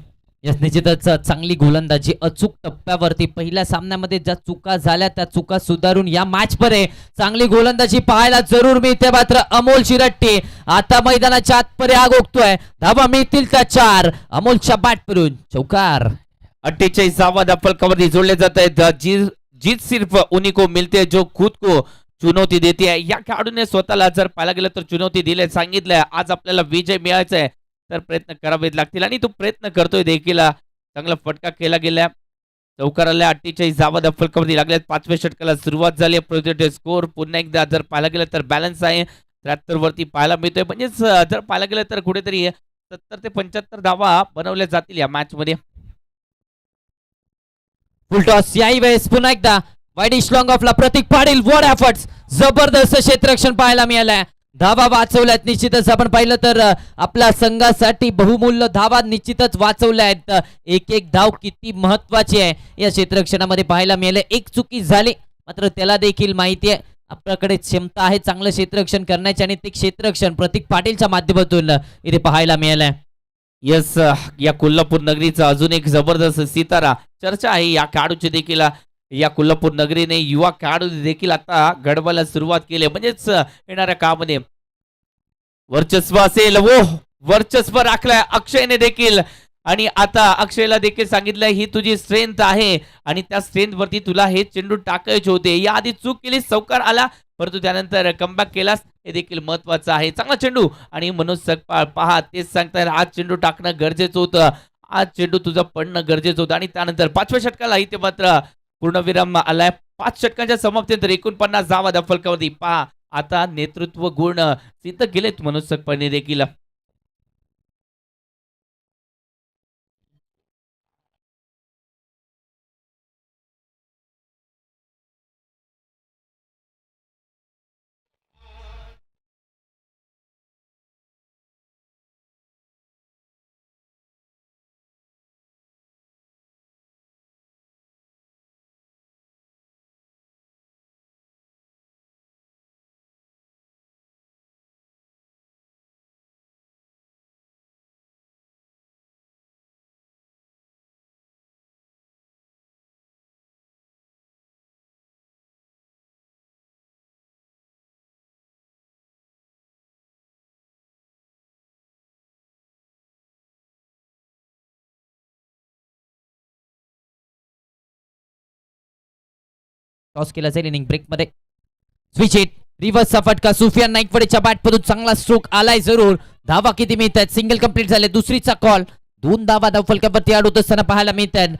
यस, निश्चितच चांगली गोलंदाजी अचूक टप्प्यावरती पहिल्या सामन्यामध्ये ज्या चुका झाल्या त्या चुका सुधारून या मॅच परे चांगली गोलंदाजी पाहायला जरूर मिळते. मात्र अमोल शिरट्टी आता मैदानाच्या आतपरे आग ओकतोय. धावा मिळतील त्या 4. अमोलच्या बॅट परून चौकार. 48 धावा फलकावरती जोडले जात आहेत. जीत सिर्फ उन्हीं को मिलते है जो खुद को चुनौती देती है. या खेळाडूने स्वतःला जर पाहायला गेलं तर चुनौती दिली, सांगितलंय आज आपल्याला विजय मिळायचा आहे तर प्रयत्न करावे लागतील आणि तो प्रयत्न करतोय देखील. चांगला फटका केला गेला, चौकाराला 48 धावा फलकावरती लागल्यात. 5व्या षटकाला सुरुवात झाली. प्रोजेक्ट स्कोर पुन्हा एकदा जर पाहायला गेलं तर बॅलन्स आहे, 73 वरती पाहायला मिळतोय. म्हणजेच जर पाहायला गेलं तर कुठेतरी 70 ते 75 धावा बनवल्या जातील या मॅच मध्ये. फुलटॉस याही वेळेस पुन्हा एकदा वाईडिश लॉंग ऑफला प्रतीक पाटील. वॉट एफर्ट्स, जबरदस्त क्षेत्ररक्षण पाहायला मिळालंय. धावा वाचवल्यात निश्चितच. आपण पाहिलं तर आपल्या संघासाठी बहुमूल्य धावा निश्चितच वाचवल्या आहेत. एक एक धाव किती महत्वाची आहे या क्षेत्ररक्षणामध्ये पाहायला मिळालं. एक चुकी झाली मात्र त्याला देखील माहिती आहे आपल्याकडे क्षमता आहे चांगलं क्षेत्ररक्षण करण्याची आणि ते क्षेत्ररक्षण प्रतीक पाटीलच्या माध्यमातून इथे पाहायला मिळालंय. यस, या कोल्हापूर नगरीचा अजून एक जबरदस्त सितारा चर्चा आहे या खेळाडूची देखील. या कोल्हापूर नगरीने युवा खेळाडू देखील आता घडवायला सुरुवात केली, म्हणजेच येणाऱ्या काळामध्ये वर्चस्व असेल. वो वर्चस्व राखलाय अक्षयने देखील आणि आता अक्षयला देखील सांगितलंय ही तुझी स्ट्रेंथ आहे आणि त्या स्ट्रेंथ वरती तुला हे चेंडू टाकायचे होते. या आधी चूक केली, चौकार आला, परंतु त्यानंतर कमबॅक केलास, हे देखील महत्वाचं आहे. चांगला चेंडू आणि मनोज सकपाळ पहा तेच सांगताय, आज चेंडू टाकणं गरजेचं होतं, आज चेंडू तुझं पडणं गरजेचं होतं. आणि त्यानंतर 5व्या षटकाला इथे मात्र पूर्णविराम आलाय. 5 षटकांच्या समाप्तीनंतर 49 धावा फलकावरती पहा आता नेतृत्व गुण सिद्ध केलेत मनोज सकपाळने देखील. टॉस केला जाईल इनिंग ब्रेक मध्ये. स्विच हिट, रिव्हर्सचा फटका सुफियान नाईकवडेच्या बॅटमधून चांगला स्ट्रोक आलाय जरूर. धावा किती मिळतात, सिंगल कंप्लीट झाले. दुसरीचा कॉल, 2 धावा धावफलकावरती आड होत असताना पाहायला मिळतात.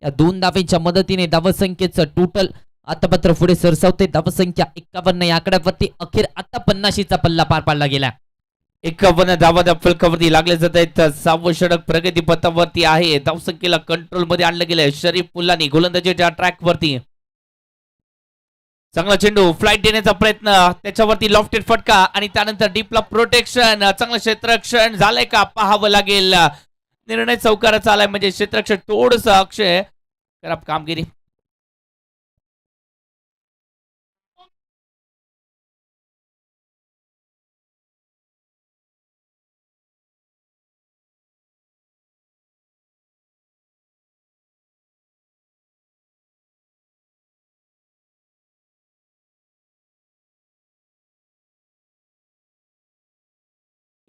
या 2 धावांच्या मदतीने धावसंख्येचं टोटल आता मात्र पुढे सरसावते. धावसंख्या 51 या आकड्यावरती अखेर आता 50चा पल्ला पार पाडला गेला. 51 धावा फलकावरती लागले जात आहेत. 6वं षटक प्रगती पथावरती आहे. धावसंख्येला कंट्रोल मध्ये आणलं गेलंय. शरीफ मुल्लानी गोलंदाजीच्या ट्रॅक वरती चांगला चेंडू फ्लाइट देण्याचा प्रयत्न, त्याच्यावरती लॉफ्टेड फटका आणि त्यानंतर डीपला प्रोटेक्शन. चांगलं क्षेत्ररक्षण झालंय का पाहावं लागेल. निर्णय चौकाराचा आलाय, म्हणजे क्षेत्ररक्षण थोडस अक्षय खराब कामगिरी.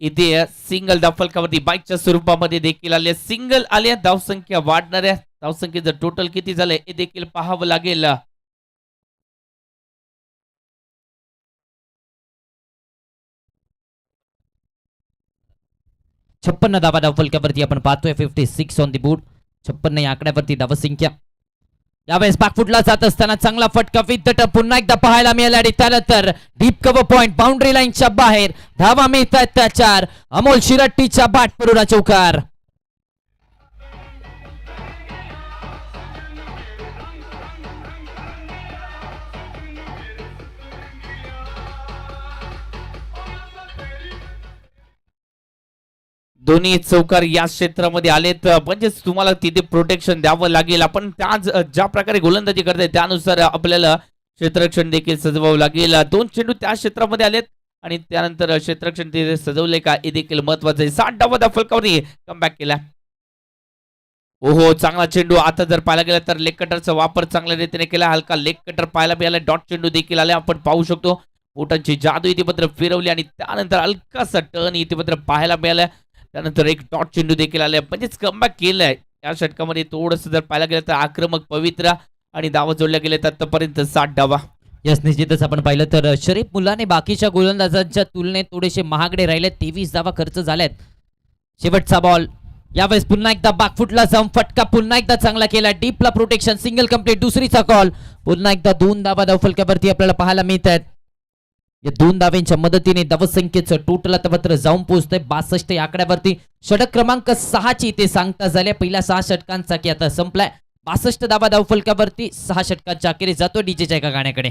इथे सिंगल धावफलकावरती बाईकच्या स्वरूपामध्ये देखील आले. सिंगल आले, धावसंख्या वाढणाऱ्या धावसंख्येचं टोटल किती झालंय हे देखील पाहावं लागेल. 56 धावा धावफलकावरती आपण पाहतोय. 56 ऑन दी बोर्ड. 56 या आकड्यावरती धावसंख्या. यावेळेस बॅकफुटला जात असताना चांगला फटका विथ द टप पुन्हा एकदा पाहायला मिळाला आणि त्यानंतर डीप कव्हर पॉइंट बाउंड्री लाईनच्या बाहेर धावा मिळतात त्या 4. अमोल शिरट्टीच्या बॅट परूला चौकार. दोन्ही चौकार या क्षेत्रामध्ये आलेत, म्हणजेच तुम्हाला तिथे प्रोटेक्शन द्यावं लागेल. आपण ज्या प्रकारे गोलंदाजी करताय त्यानुसार आपल्याला क्षेत्ररक्षण देखील सजवावं लागेल. 2 चेंडू त्या क्षेत्रामध्ये आलेत आणि त्यानंतर क्षेत्ररक्षण तिथे सजवले का हे देखील महत्वाचं आहे. 60 डावात फलकावरी कमबॅक केला. ओहो, चांगला चेंडू. आता जर पाहायला गेला तर लेग कटरचा वापर चांगल्या रीतीने केला. हलका लेग कटर पाहायला मिळाला. डॉट चेंडू देखील आले. आपण पाहू शकतो बोटांची जादू इथे पत्र फिरवली आणि त्यानंतर हलकासा टर्न इथे पत्र पाहायला मिळाला. त्यानंतर एक डॉट चेंडू देखील आलाय, म्हणजेच कमबॅक केलंय. या षटकामध्ये थोडंसं जर पाहायला गेलं तर आक्रमक, पवित्र आणि डाव जोडल्या गेलेत आतापर्यंत 60 डावा. यस, निश्चितच आपण पाहिलं तर शरीफ मुलाने बाकीच्या गोलंदाजांच्या तुलनेत थोडेसे महागडे राहिले. 23 धावा खर्च झाल्यात. शेवटचा बॉल यावेळेस पुन्हा एकदा बॅकफुटला जाऊन फटका पुन्हा एकदा चांगला केला. डीपला प्रोटेक्शन, सिंगल कंप्लीट. दुसरीचा कॉल. पुन्हा एकदा 2 धावा धावफलकावरती आपल्याला पाहायला मिळत आहेत. या 2 धावांच्या मदतीने धावसंख्येचं टोटल आता मात्र जाऊन पोहोचतंय 62 या आकड्यावरती. षटक क्रमांक 6 ची इथे सांगता झाल्या. पहिल्या 6 षटकांचा की आता संपलाय. 62 धावा धावफलकावरती 6 षटकांच्या अखेरीस जातो डीजेच्या एका गाण्याकडे.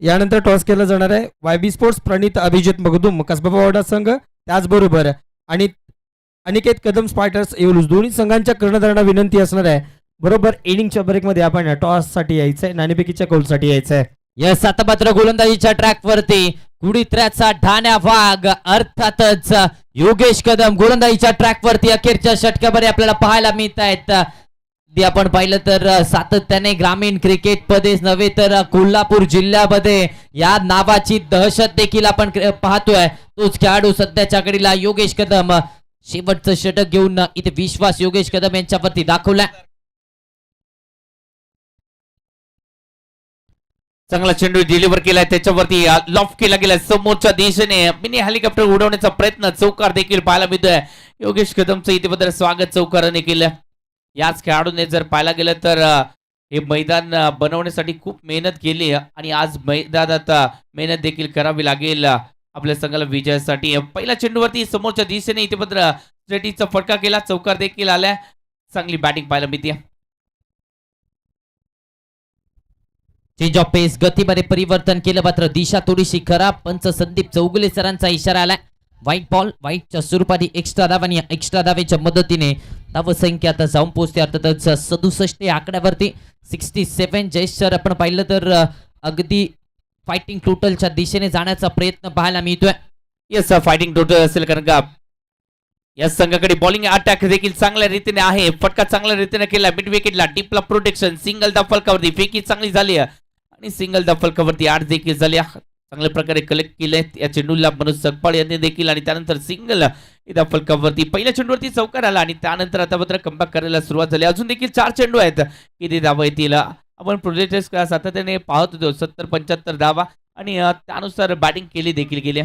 यानंतर टॉस केला जाणार आहे वायबी स्पोर्ट्स प्रणित अभिजित मगदुम कसबा वाडा संघ, त्याचबरोबर आणि अनिकेत कदम स्पायटर्स एवलूस, दोन्ही संघांच्या कर्णधारांना विनंती असणार आहे बरोबर इनिंगच्या ब्रेकमध्ये आपण टॉस साठी यायचंय, नाणेफेकीच्या कौलसाठी यायचंय. यस, आता मात्र गोलंदाजीच्या ट्रॅक वरती कुडीत्र्याचा ठाण्या वाघ अर्थातच योगेश कदम गोलंदाजीच्या ट्रॅक वरती अखेरच्या षटकामध्ये आपल्याला पाहायला मिळत आहेत. आपण पाहिलं तर सातत्याने ग्रामीण क्रिकेट मध्येच नव्हे तर कोल्हापूर जिल्ह्यामध्ये या नावाची दहशत देखील आपण पाहतोय. तोच खेळाडू सध्याच्या घडीला योगेश कदम शेवटचं षटक घेऊन इथे विश्वास योगेश कदम यांच्यावरती दाखवलाय. चांगला चेंडू डिलिव्हर केलाय, त्याच्यावरती लॉफ्ट केला गेला समोरच्या दिशेने. मिनी हेलिकॉप्टर उडवण्याचा प्रयत्न, चौकार देखील पाहायला मिळतोय. योगेश कदमचं इथे बद्दल स्वागत चौकाराने केलं. याच खेळाडूने जर पाहायला गेलं तर हे मैदान बनवण्यासाठी खूप मेहनत केली आणि आज मैदानात मेहनत देखील करावी लागेल आपल्या संघाला विजयासाठी. पहिल्या चेंडूवरती समोरच्या दिशेने इथे बद्दल स्ट्रेटीचा फटका केला, चौकार देखील आलाय. चांगली बॅटिंग पाहायला मिळते. चेंज ऑफ पेस, गतीमध्ये परिवर्तन केलं मात्र दिशा थोडीशी खराब. पंच संदीप चौगुले सरांचा इशारा आलाय. व्हाईट बॉल, व्हाईटच्या स्वरूपात एक्स्ट्रा धाव आणि एक्स्ट्रा धावेच्या मदतीने धावसंख्या आता जाऊन पोहोचते अर्थातच 67 आकड्यावरती. 67 जयेश आपण पाहिलं तर अगदी फायटिंग टोटलच्या दिशेने जाण्याचा प्रयत्न पाहायला मिळतोय. येस, फायटिंग टोटल असेल कारण का या संघाकडे बॉलिंग अटॅक देखील चांगल्या रीतीने आहे. फटका चांगल्या रीतीने केला मिड विकेटला, डीपला प्रोटेक्शन, सिंगल दा फलकावरती फेकी चांगली झाली आणि सिंगल दा फलकावरती 8 देखील झाली. चांगल्या प्रकारे कलेक्ट केले या चेंडूला मनोज सकपाळ यांनी देखील आणि त्यानंतर सिंगल दा फलकावरती पहिल्या चेंडूवरती चौकार आला आणि त्यानंतर आता मात्र कमबॅक करायला सुरुवात झाली. अजून देखील 4 चेंडू आहेत, किती धावा येतील आपण प्रोजेक्ट सातत्याने पाहत होतो. 70-75 धावा आणि त्यानुसार बॅटिंग केली देखील गेली.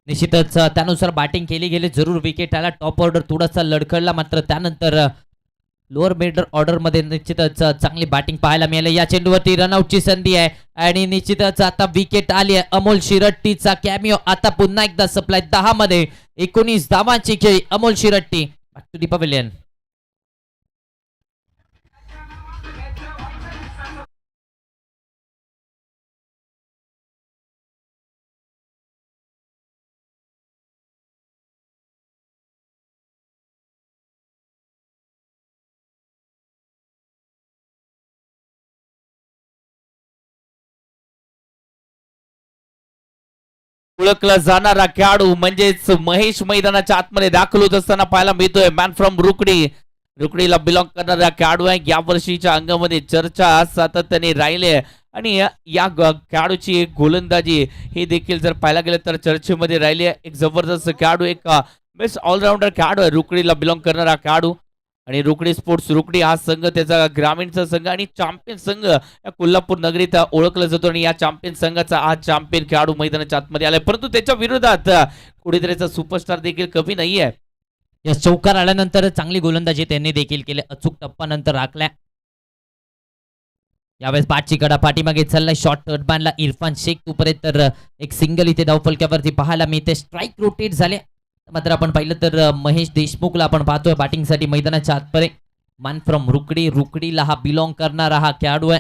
निश्चितच त्यानुसार बॅटिंग केली गेली. जरूर विकेट आला. टॉप ऑर्डर थोडासा लडखडला मात्र त्यानंतर लोअर मिडल ऑर्डर मध्ये निश्चितच चांगली बॅटिंग पाहायला मिळाली. या चेंडूवरती रनआउटची संधी आहे आणि निश्चितच आता विकेट आली आहे. अमोल शिरट्टीचा कॅमिओ आता पुन्हा एकदा सप्लाय 10 मध्ये 19 धावांची खेळी Amol Shiratti. Back to the pavilion. ओळखला जाणारा खेळाडू म्हणजेच महेश मैदानाच्या आतमध्ये दाखल होत असताना पाहायला मिळतोय. मॅन फ्रॉम रुकडीला बिलॉंग करणारा खेळाडू आहे. या वर्षीच्या अंगामध्ये चर्चा सातत्याने राहिले आणि या खेळाडूची एक गोलंदाजी हे देखील जर पाहायला गेलं तर चर्चेमध्ये राहिली आहे. एक जबरदस्त खेळाडू, एक बेस्ट ऑलराऊंडर खेळाडू आहे. रुकडीला बिलॉंग करणारा खेळाडू आणि रुकडी स्पोर्ट्स रुकडी हा संघ त्याचा ग्रामीणचा संघ आणि चॅम्पियन संघ या कोल्हापूर नगरीत ओळखला जातो आणि या चॅम्पियन संघाचा आज चॅम्पियन खेळाडू मैदानाच्या आतमध्ये आलाय, परंतु त्याच्या विरोधात कुठेतरीचा सुपरस्टार देखील कमी नाहीये. या चौकार आल्यानंतर चांगली गोलंदाजी त्यांनी देखील केली, अचूक टप्पा नंतर राखल्या. यावेळेस पाठची कडा पाठीमागे चाललाय, शॉर्ट थर्ड बांधला इरफान शेख तोपर्यंत तर एक सिंगल इथे धावफलक्यावरती पाहायला मिळते. स्ट्राईक रोटेट झाले, मात्र आपण पाहिलं तर महेश देशमुखला आपण पाहतोय बॅटिंगसाठी मैदानाच्या आतपर्यंत. मान फ्रॉम रुकडीला हा बिलॉंग करणारा हा खेळाडू आहे.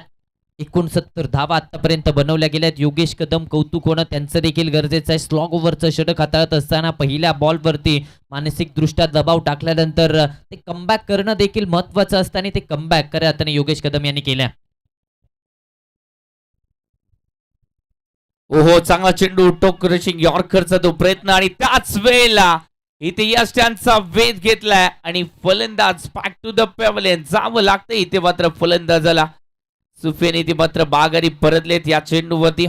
69 धावा आतापर्यंत बनवल्या गेल्यात. योगेश कदम कौतुक होणं त्यांचं देखील गरजेचं आहे. स्लॉग ओव्हरचं षटक हाताळत असताना पहिल्या बॉलवरती मानसिक दृष्ट्या दबाव टाकल्यानंतर ते कमबॅक करणं देखील महत्वाचं असतं आणि ते कमबॅक खऱ्या अर्थाने योगेश कदम यांनी केल्या. ओहो, चांगला चेंडू, टोक रशिंग यॉर्करचा तो प्रयत्न आणि त्याच वेळेला इथे या स्टँडचा वेध घेतलाय आणि फलंदाज बॅक टू द पॅव्हलियन जावं लागतं. इथे मात्र फलंदाजाला सुफेन इथे मात्र बागारी परतलेत या चेंडूवरती.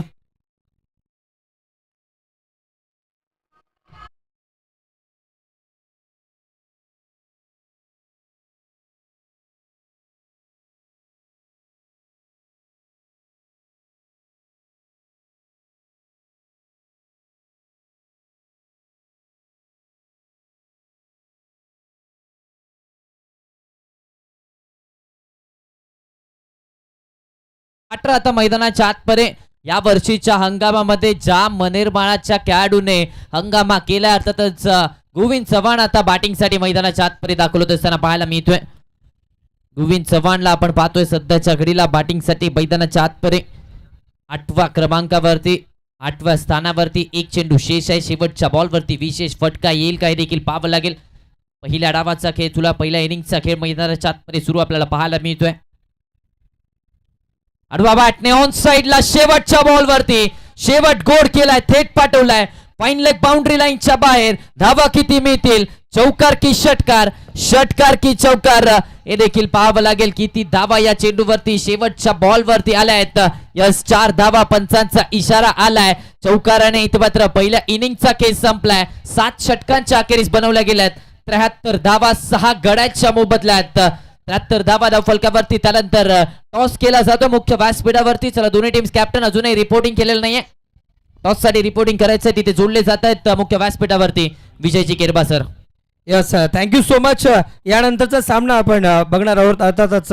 मात्र आता मैदानाच्या आतपर्यंत या वर्षीच्या हंगामामध्ये ज्या मनेरमाळाच्या खेळाडूने हंगामा केला अर्थातच गोविंद चव्हाण आता बॅटिंगसाठी मैदानाच्या आतपर्यंत दाखवत असताना पाहायला मिळतोय. गोविंद चव्हाणला आपण पाहतोय सध्याच्या घडीला बॅटिंगसाठी मैदानाच्या आतपर्यंत 8व्या क्रमांकावरती 8व्या स्थानावरती एक चेंडू शेष आहे. शेवटच्या बॉलवरती विशेष फटका येईल काय देखील पाहावं लागेल. पहिल्या डावाचा खेळ तुला पहिल्या इनिंगचा खेळ मैदानाच्या आतपर्यंत सुरू आपल्याला पाहायला मिळतोय. आडवा बॅटने ऑन साइडला शेवटच्या बॉलवरती शेवट गोड केलाय, थेट पाठवलाय फाईन लेग बाउंड्री लाईनच्या बाहेर. धावा किती मिळतील, चौकार की षटकार, षटकार की चौकार हे देखील पाहावं लागेल. किती धावा या चेंडूवरती शेवटच्या बॉलवरती आल्या आहेत. यस, 4 धावा पंचांचा इशारा आलाय. चौकाराने इथे मात्र पहिल्या इनिंगचा खेळ संपलाय. 7 षटकांच्या अखेरीस बनवल्या गेल्यात. 73 धावा 6 गड्याच्या मोबदल्यात. 73 धावा धावफलकावरती. त्यानंतर टॉस केला जातो मुख्य व्यासपीठावरती. चला, दोन्ही टीम्स कॅप्टन अजूनही रिपोर्टिंग केलेलं नाहीये. टॉस साठी रिपोर्टिंग करायचंय, तिथे जोडले जात आहेत मुख्य व्यासपीठावरती Vijayji Kerba sir. Yes, thank you so much. यानंतरचा सामना आपण बघणार आहोत. अर्थातच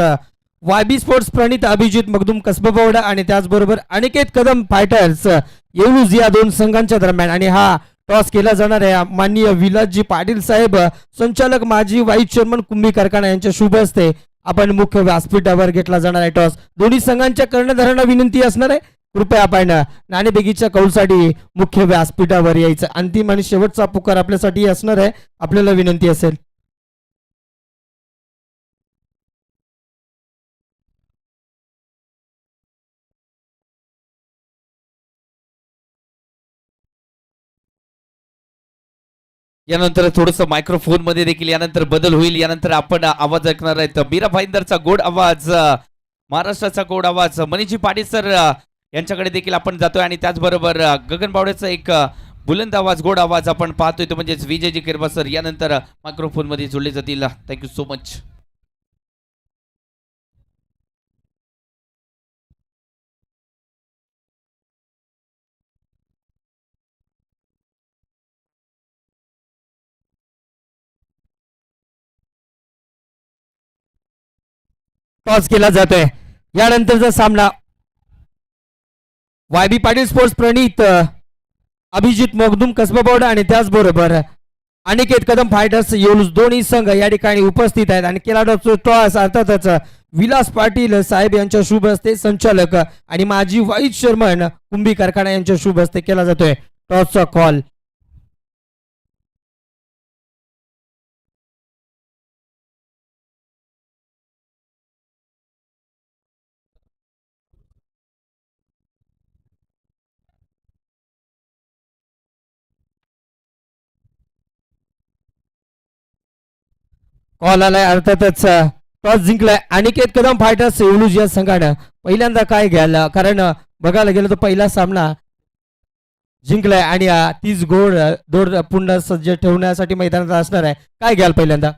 वायबी स्पोर्ट्स प्रणित अभिजित मगदूम कसबावाडा आणि त्याचबरोबर अनिकेत कदम फायटर्स येऊलूज या दोन संघांच्या दरम्यान. आणि हा टॉस केला जाणार आहे माननीय विलासजी पाटील साहेब, संचालक माजी व्हाईस चेअरमन कुंभी कारखाना यांच्या शुभ हस्ते आपण मुख्य व्यासपीठावर घेतला जाणार आहे टॉस. दोन्ही संघांच्या कर्णधारांना विनंती असणार आहे, कृपया आपण नाणेफेकीच्या कौलसाठी मुख्य व्यासपीठावर यायचं. अंतिम आणि शेवटचा पुकार आपल्यासाठी असणार आहे, आपल्याला विनंती असेल. यानंतर थोडस मायक्रोफोन मध्ये देखील यानंतर बदल होईल. यानंतर आपण आवाज ऐकणार आहेत मीरा भाईंदरचा गोड आवाज, महाराष्ट्राचा गोड आवाज मनीषजी पाटील सर यांच्याकडे देखील आपण जातोय. आणि त्याचबरोबर गगन बावड्याचा एक बुलंद आवाज, गोड आवाज आपण पाहतोय तो म्हणजेच विजयजी किरबा सर यानंतर मायक्रोफोन मध्ये जोडले जातील. Thank you so much. टॉस केला जातोय. यानंतरचा सामना वायबी पाटील स्पोर्ट्स प्रणित अभिजित मगदूम कसबावाडा आणि त्याचबरोबर अनिकेत कदम फायटर्स येऊलूज दोन्ही संघ या ठिकाणी उपस्थित आहेत. आणि केला जातो टॉस अर्थातच विलास पाटील साहेब यांच्या शुभ हस्ते, संचालक आणि माजी व्हाईस चेअरमन कुंभी कारखाना यांच्या शुभ हस्ते केला जातोय टॉसचा कॉल. कॉल आलाय. अर्थातच टॉस जिंकलाय अनिकेत कदम फायटर्स येऊलूज या संघानं. पहिल्यांदा काय घ्यायला, कारण बघायला गेलं तर पहिला सामना जिंकलाय आणि 30 गोड दोड पुन्हा सज्ज ठेवण्यासाठी मैदानात असणार आहे. काय घ्याल पहिल्यांदा?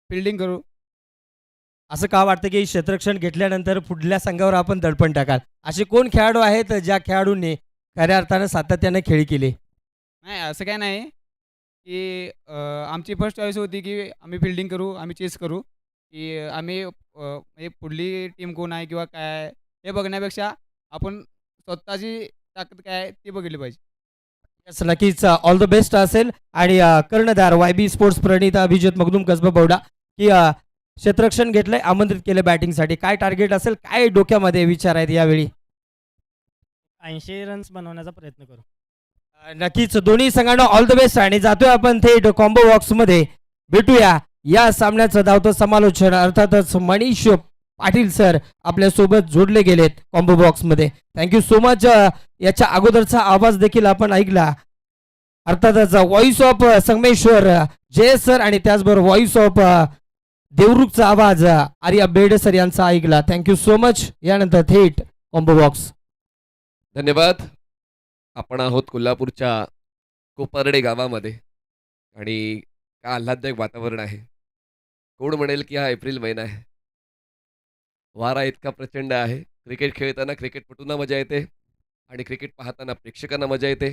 फिल्डिंग करू. असं का वाटतं की क्षेत्ररक्षण घेतल्यानंतर पुढल्या संघावर आपण दडपण टाकाल? असे कोण खेळाडू आहेत ज्या खेळाडूंनी खऱ्या अर्थानं सातत्याने खेळी केली? नाही असं काय नाही की आमची फर्स्ट चॉईस होती की आम्ही फिल्डिंग करू, आम्ही चेस करू, की आम्ही म्हणजे पुढली टीम कोण आहे किंवा काय आहे हे बघण्यापेक्षा आपण स्वतःची ताकद काय आहे ती बघितली पाहिजे. Yes, नक्कीच ऑल द बेस्ट असेल. आणि कर्णधार YB स्पोर्ट्स प्रणित अभिजित मगदूम कसबा बौडा की क्षेत्ररक्षण घेतलंय, आमंत्रित केलं बॅटिंगसाठी. काय टार्गेट असेल, काय डोक्यामध्ये विचार आहेत यावेळी? 80 रन्स बनवण्याचा प्रयत्न करू. नक्कीच दोन्ही संघांना ऑल द बेस्ट. आणि जातोय आपण थेट कॉम्बो बॉक्स मध्ये. भेटूया या सामन्याचं धावतं समालोचन. अर्थातच मनीष पाटील सर आपल्या सोबत जोडले गेलेत कॉम्बो बॉक्स मध्ये. Thank you so much. याच्या अगोदरचा आवाज देखील आपण ऐकला. अर्थातच voice of Sangameshwar Jay sir आणि त्याचबरोबर व्हॉइस ऑफ देवरुखचा आवाज आर्या बेडे सर यांचा ऐकला. Thank you so much. यानंतर थेट कॉम्बो बॉक्स. धन्यवाद. आपण आहोत कोल्हापूरच्या कोपर्डे गावामध्ये आणि काय आल्हाददायक वातावरण आहे. कोण म्हणेल की हा एप्रिल महिना आहे. वारा इतका प्रचंड आहे. क्रिकेट खेळताना क्रिकेटपटूंना मजा येते आणि क्रिकेट पाहताना प्रेक्षकांना मजा येते.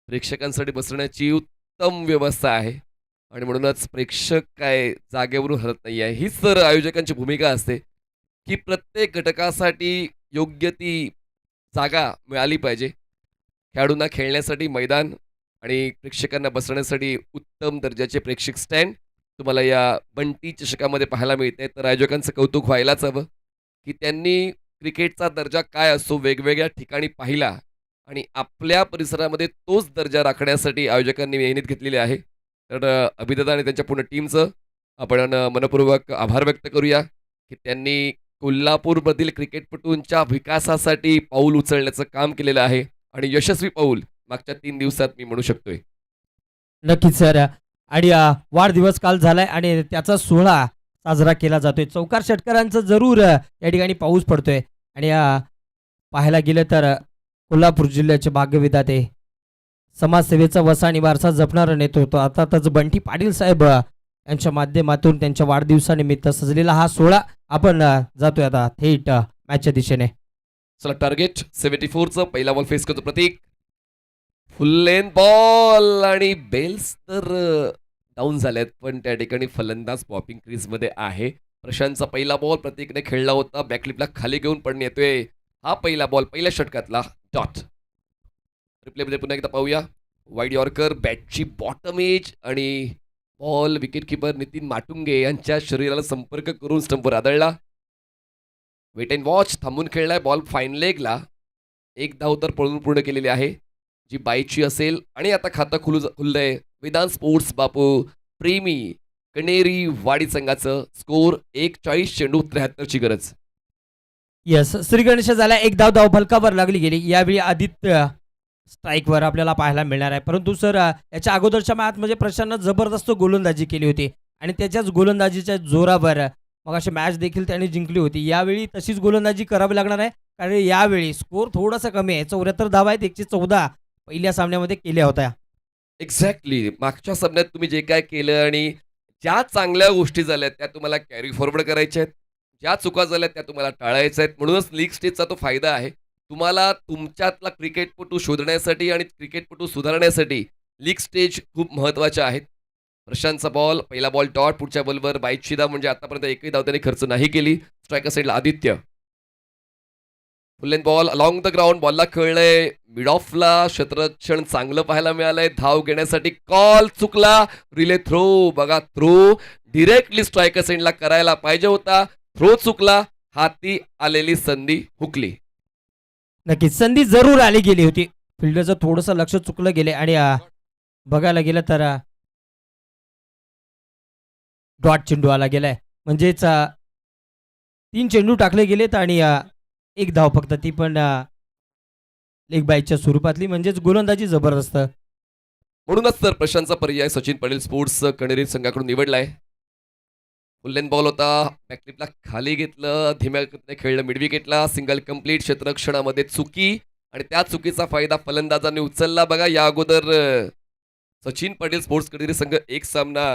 प्रेक्षकांसाठी बसण्याची उत्तम व्यवस्था आहे आणि म्हणूनच प्रेक्षक काय जागेवरून हलत नाही आहे. हीच तर आयोजकांची भूमिका असते की प्रत्येक घटकासाठी योग्य ती जागा मिळाली पाहिजे. खेळाडूंना खेळण्यासाठी मैदान आणि प्रेक्षकांना बसण्यासाठी उत्तम दर्जाचे प्रेक्षक स्टँड तुम्हाला या बंटी चषकामध्ये पाहायला मिळते. तर आयोजकांचं कौतुक व्हायलाच हवं की त्यांनी क्रिकेटचा दर्जा काय असतो वेगवेगळ्या ठिकाणी पाहिला आणि आपल्या परिसरामध्ये तोच दर्जा राखण्यासाठी आयोजकांनी मेहनत घेतलेली आहे. तर अभिदादा आणि त्यांच्या पूर्ण टीमचं आपण मनपूर्वक आभार व्यक्त करूया की त्यांनी कोल्हापूरमधील क्रिकेटपटूंच्या विकासासाठी पाऊल उचलण्याचं काम केलेलं आहे आणि यशस्वी पाऊल मागच्या 3 दिवसात मी म्हणू शकतोय. नक्कीच सर. आणि वाढदिवस काल झालाय आणि त्याचा सोहळा साजरा केला जातोय. चौकार षटकारांचं जरूर या ठिकाणी पाऊस पडतोय. आणि पाहायला गेलं तर कोल्हापूर जिल्ह्याचे भाग्यविधाते समाजसेवेचा वसा आणि वारसा जपणारा नेतृत्व अर्थातच बंटी पाटील साहेब यांच्या माध्यमातून त्यांच्या वाढदिवसानिमित्त सजलेला हा सोहळा आपण जातोय आता थेट मॅचच्या दिशेने. चला टार्गेट 74चं पहिला बॉल फेस करतो प्रतीक. फुल लेन बॉल आणि बेल्स तर डाऊन झाल्यात पण त्या ठिकाणी फलंदाज पॉपिंग क्रीजमध्ये आहे. प्रशांतचा पहिला बॉल प्रतीकने खेळला होता. बॅकलिपला खाली घेऊन पण येतोय. हा पहिला बॉल पहिल्या षटकातला डॉट. रिप्लेमध्ये पुन्हा एकदा पाहूया. वाईड यॉर्कर बॅटची बॉटम एज आणि बॉल विकेटकीपर नितीन माटुंगे यांच्या शरीराला संपर्क करून स्टंपवर आदळला. वेट अँड वॉच थांबून खेळलाय बॉल फाईन लेगला. एक धाव तर पळून पूर्ण केलेली आहे जी बाईची असेल. आणि आता खातं खुललंय विधान स्पोर्ट्स बापू प्रेमी कणेरी वाडी संघाचं. स्कोर 41 चेंडू 73ची गरज. यस श्री गणेश झाला. एक धाव फलकावर लागली गेली. यावेळी आदित्य स्ट्राईकवर आपल्याला पाहायला मिळणार आहे. परंतु सर याच्या अगोदरच्या मॅच म्हणजे प्रशांतनं जबरदस्त गोलंदाजी केली होती आणि त्याच्याच गोलंदाजीच्या जोरावर मग अशी मॅच देखील त्याने जिंकली होती. यावेळी तशीच गोलंदाजी करावी लागणार आहे कारण यावेळी स्कोर थोडासा कमी आहे. 74 धावा आहेत. 114 पहिल्या सामन्यामध्ये केल्या होत्या. एक्झॅक्टली. मागच्या सामन्यात तुम्ही जे काय केलं आणि ज्या चांगल्या गोष्टी झाल्या त्या तुम्हाला कॅरी फॉरवर्ड करायच्या आहेत. ज्या चुका झाल्या त्या तुम्हाला टाळायच्या आहेत. म्हणूनच लीग स्टेजचा तो फायदा आहे. तुम्हाला तुमच्यातला क्रिकेटपटू शोधण्यासाठी आणि क्रिकेटपटू सुधारण्यासाठी लीग स्टेज खूप महत्त्वाचे आहेत. प्रशांतचा बॉल पहिला बॉल डॉट. पुढच्या बॉलवर बाईची धाव म्हणजे आतापर्यंत एकही धाव त्याने खर्च नाही केली. स्ट्रायकर साईडला Aditya. Full length ball along the ground. बॉलला खेळलंय मिड ऑफला. क्षेत्ररक्षण चांगलं पाहायला मिळालंय. धाव घेण्यासाठी कॉल चुकला. Relay throw. बघा थ्रो डिरेक्टली स्ट्रायकर साईडला करायला पाहिजे होता. थ्रो चुकला. हाती आलेली संधी हुकली. नक्कीच संधी जरूर आली गेली होती. फिल्डरचं थोडंसं लक्ष चुकलं गेले आणि बघायला गेलं तर डॉट चेंडू आला गेलाय. म्हणजेच 3 चेंडू टाकले गेलेत आणि एक धाव फक्त, ती पण लेग बाईच्या स्वरूपातली. म्हणजेच गोलंदाजी जबरदस्त. म्हणूनच तर प्रशांतचा पर्याय सचिन पटेल स्पोर्ट्स कणेरी संघाकडून निवडलाय. फुल लेंथ बॉल होता. बॅकलिपला खाली घेतलं. धीम्या गतीने खेळलं मिड विकेटला. Single complete. क्षेत्ररक्षणामध्ये चुकी आणि त्या चुकीचा फायदा फलंदाजांनी उचलला. बघा या अगोदर सचिन पटेल स्पोर्ट्स कणेरी संघ एक सामना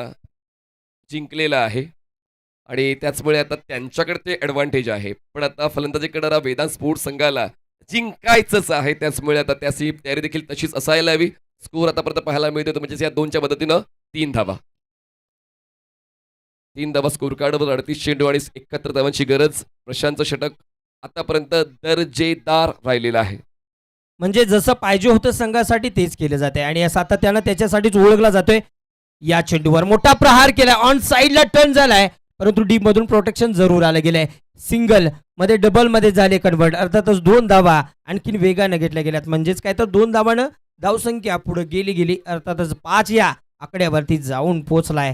जिंकलेला आहे आणि त्याचमुळे आता त्यांच्याकडे ते ॲडव्हान्टेज आहे. पण आता फलंदाजी करणारा वेदांत स्पोर्ट्स संघाला जिंकायचंच आहे. त्याचमुळे आता त्याची तयारी देखील तशीच असायला हवी. स्कोर आतापर्यंत पाहायला मिळतो तो म्हणजे या 2च्या मदतीनं 3 धावा. 3 धावा स्कोर कार्डवर 38 चेंडू आणि 71 धावांची गरज. प्रशांतचं षटक आतापर्यंत दर्जेदार राहिलेलं आहे. म्हणजे जसं पाहिजे होतं संघासाठी तेच केलं जाते आणि सातत्यानं त्याच्यासाठीच ओळखला जातोय. या चेंडूवर मोठा प्रहार केलाय, ऑन साईडला टर्न झालाय, परंतु डीप मधून प्रोटेक्शन जरूर आलं गेलंय. सिंगल मध्ये डबल मध्ये झाले कन्वर्ट. अर्थातच 2 धावा आणखीन वेगानं घेतल्या गेल्यात. म्हणजेच काय तर 2 धावानं धावसंख्या पुढे गेली. अर्थातच 5 या आकड्यावरती जाऊन पोहोचलाय.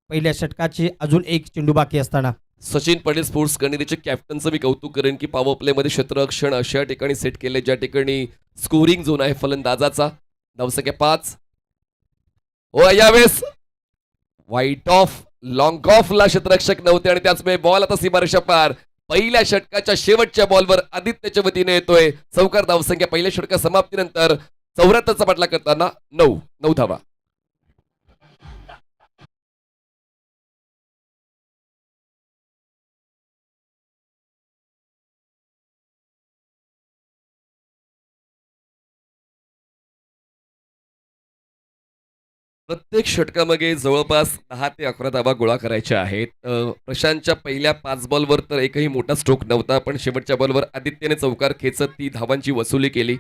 पहिल्या षटकाची अजून एक चेंडू बाकी असताना सचिन पाटील स्पोर्ट्स कणेरीचे कॅप्टनचं मी कौतुक करेन की पॉवर प्लेमध्ये क्षेत्ररक्षण अशा ठिकाणी सेट केले ज्या ठिकाणी स्कोरिंग झोन आहे फलंदाजाचा. धावसंख्या 5. यावेळेस वाईट ऑफ, लॉंग ऑफला क्षेत्ररक्षक नव्हते आणि त्याचमुळे बॉल आता सीमारेषा पार. पहिल्या षटकाच्या शेवटच्या बॉलवर आदित्यच्या वतीने येतोय चौकार. धावसंख्या पहिल्या षटका समाप्तीनंतर 74चा पाठलाग करताना 9 धावा. प्रत्येक षटकामागे जवळपास 10 ते 11 धावा गोळा करायच्या आहेत. प्रशांतच्या पहिल्या 5 बॉलवर तर एकही मोठा स्ट्रोक नव्हता, पण शेवटच्या बॉलवर आदित्यने चौकार खेचत ती धावांची वसुली केली,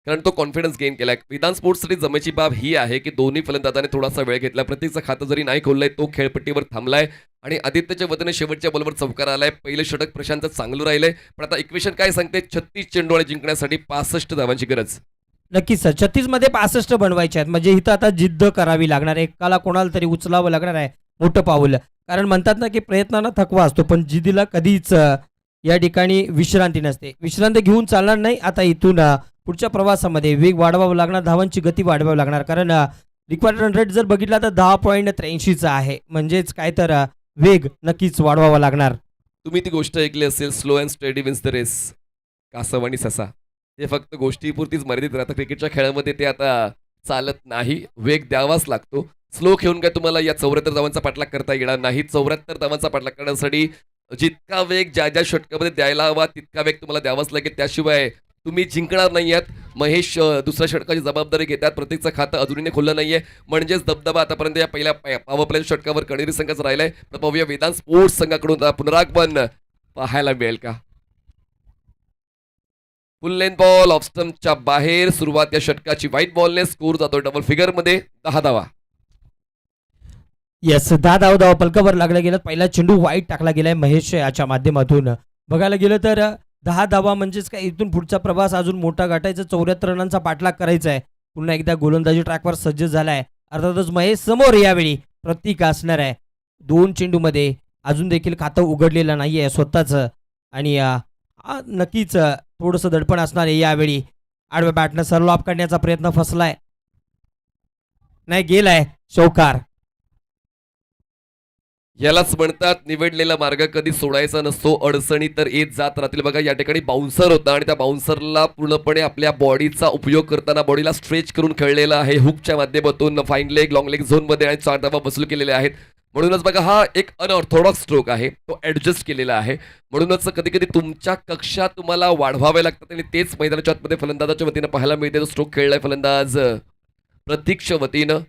कारण तो कॉन्फिडन्स गेन केलाय. वेदांत स्पोर्ट्ससाठी जमेची बाब ही आहे की दोन्ही फलंदाजाने थोडासा वेळ घेतला. प्रत्येकचं खातं जरी नाही खोललंय, तो खेळपट्टीवर थांबलाय आणि आदित्यच्या वतीने शेवटच्या बॉलवर चौकार आलाय. पहिलं षटक प्रशांत चांगलं राहिलंय, पण आता इक्वेशन काय सांगते, 36 चेंडू आणि जिंकण्यासाठी 65 धावांची गरज. नक्कीच सर, 36 मध्ये 65 बनवायचे आहेत. म्हणजे इथं आता जिद्द करावी लागणार आहे. एकाला कोणाला तरी उचलावं लागणार आहे मोठं पाऊल. कारण म्हणतात ना की प्रयत्नांना थकवा असतो, पण जिद्दीला कधीच या ठिकाणी विश्रांती नसते. विश्रांती घेऊन चालणार नाही. आता इथून पुढच्या प्रवासामध्ये वेग वाढवावा लागणार, धावांची गती वाढवावी लागणार. कारण रिक्वायर्ड रन रेट जर बघितला तर 10.83चा आहे. म्हणजेच काय तर वेग नक्कीच वाढवावा लागणार. तुम्ही ती गोष्ट ऐकली असेल, slow and steady wins the race. कासव आणि ससा ते फक्त गोष्टीपुरतीच मर्यादित राहतं. क्रिकेटच्या खेळामध्ये ते आता चालत नाही. वेग द्यावाच लागतो. स्लो खेळून काय तुम्हाला या 74 धावांचा पाठलाग करता येणार नाही. 74 धावांचा पाठलाग करण्यासाठी जितका वेग ज्या षटकामध्ये द्यायला हवा तितका वेग तुम्हाला द्यावाच लागेल. त्याशिवाय तुम्ही जिंकणार नाही आहात. महेश दुसऱ्या षटकाची जबाबदारी घेतात. प्रत्येकचं खातं अजूनही खुललं नाहीये. म्हणजेच दबदबा आतापर्यंत या पहिल्या पॉवर प्ले षटकावर कणेरी संघाचा राहिलाय. तर पाहूया वेदांत स्पोर्ट्स संघाकडून पुनरागमन पाहायला मिळेल का. फुल लेन बॉल ऑफ स्टंपच्या बाहेर. सुरुवात या षटकाची व्हाईट बॉलने. स्कोर जातो डबल फिगर मध्ये 10 धावा. येस, 10 धाव पलकावर लागला गेला. पहिला चेंडू वाईट टाकला गेलाय महेश याच्या माध्यमातून. बघायला गेलं तर 10 धावा म्हणजेच काय इथून पुढचा प्रवास अजून मोठा गाठायचा. 74 रनांचा पाठलाग करायचा आहे. पुन्हा एकदा गोलंदाजी ट्रॅकवर सज्ज झालाय. अर्थातच महेश समोर यावेळी प्रतीक असणार आहे. 2 चेंडूमध्ये अजून देखील खातं उघडलेलं नाहीये स्वतःच आणि नक्कीच थोडंसं दडपण असणार आहे यावेळी. आडव्या बॅटनं सरळ ऑफ काढण्याचा प्रयत्न फसलाय, नाही गेलाय चौकार. यालाच म्हणतात निवडलेला मार्ग कधी सोडायचा नसतो. अडचणी तर येत जात राहतील. बघा या ठिकाणी बाउन्सर होता आणि त्या बाउन्सरला पूर्णपणे आपल्या बॉडीचा उपयोग करताना बॉडीला स्ट्रेच करून खेळलेला आहे. हुकच्या माध्यमातून फाईन लेग, लॉंग लेग झोनमध्ये आणि 4 धावा वसूल केलेल्या आहेत. म्हणूनच बघा हा एक अनऑर्थोडॉक्स स्ट्रोक आहे, तो ऍडजस्ट केलेला आहे. म्हणूनच कधी कधी तुमच्या कक्षा तुम्हाला वाढवाव्या लागतात आणि तेच मैदानाच्या आतमध्ये फलंदाजाच्या वतीनं पाहायला मिळते. तो स्ट्रोक खेळलाय फलंदाज प्रतीकच्या वतीनं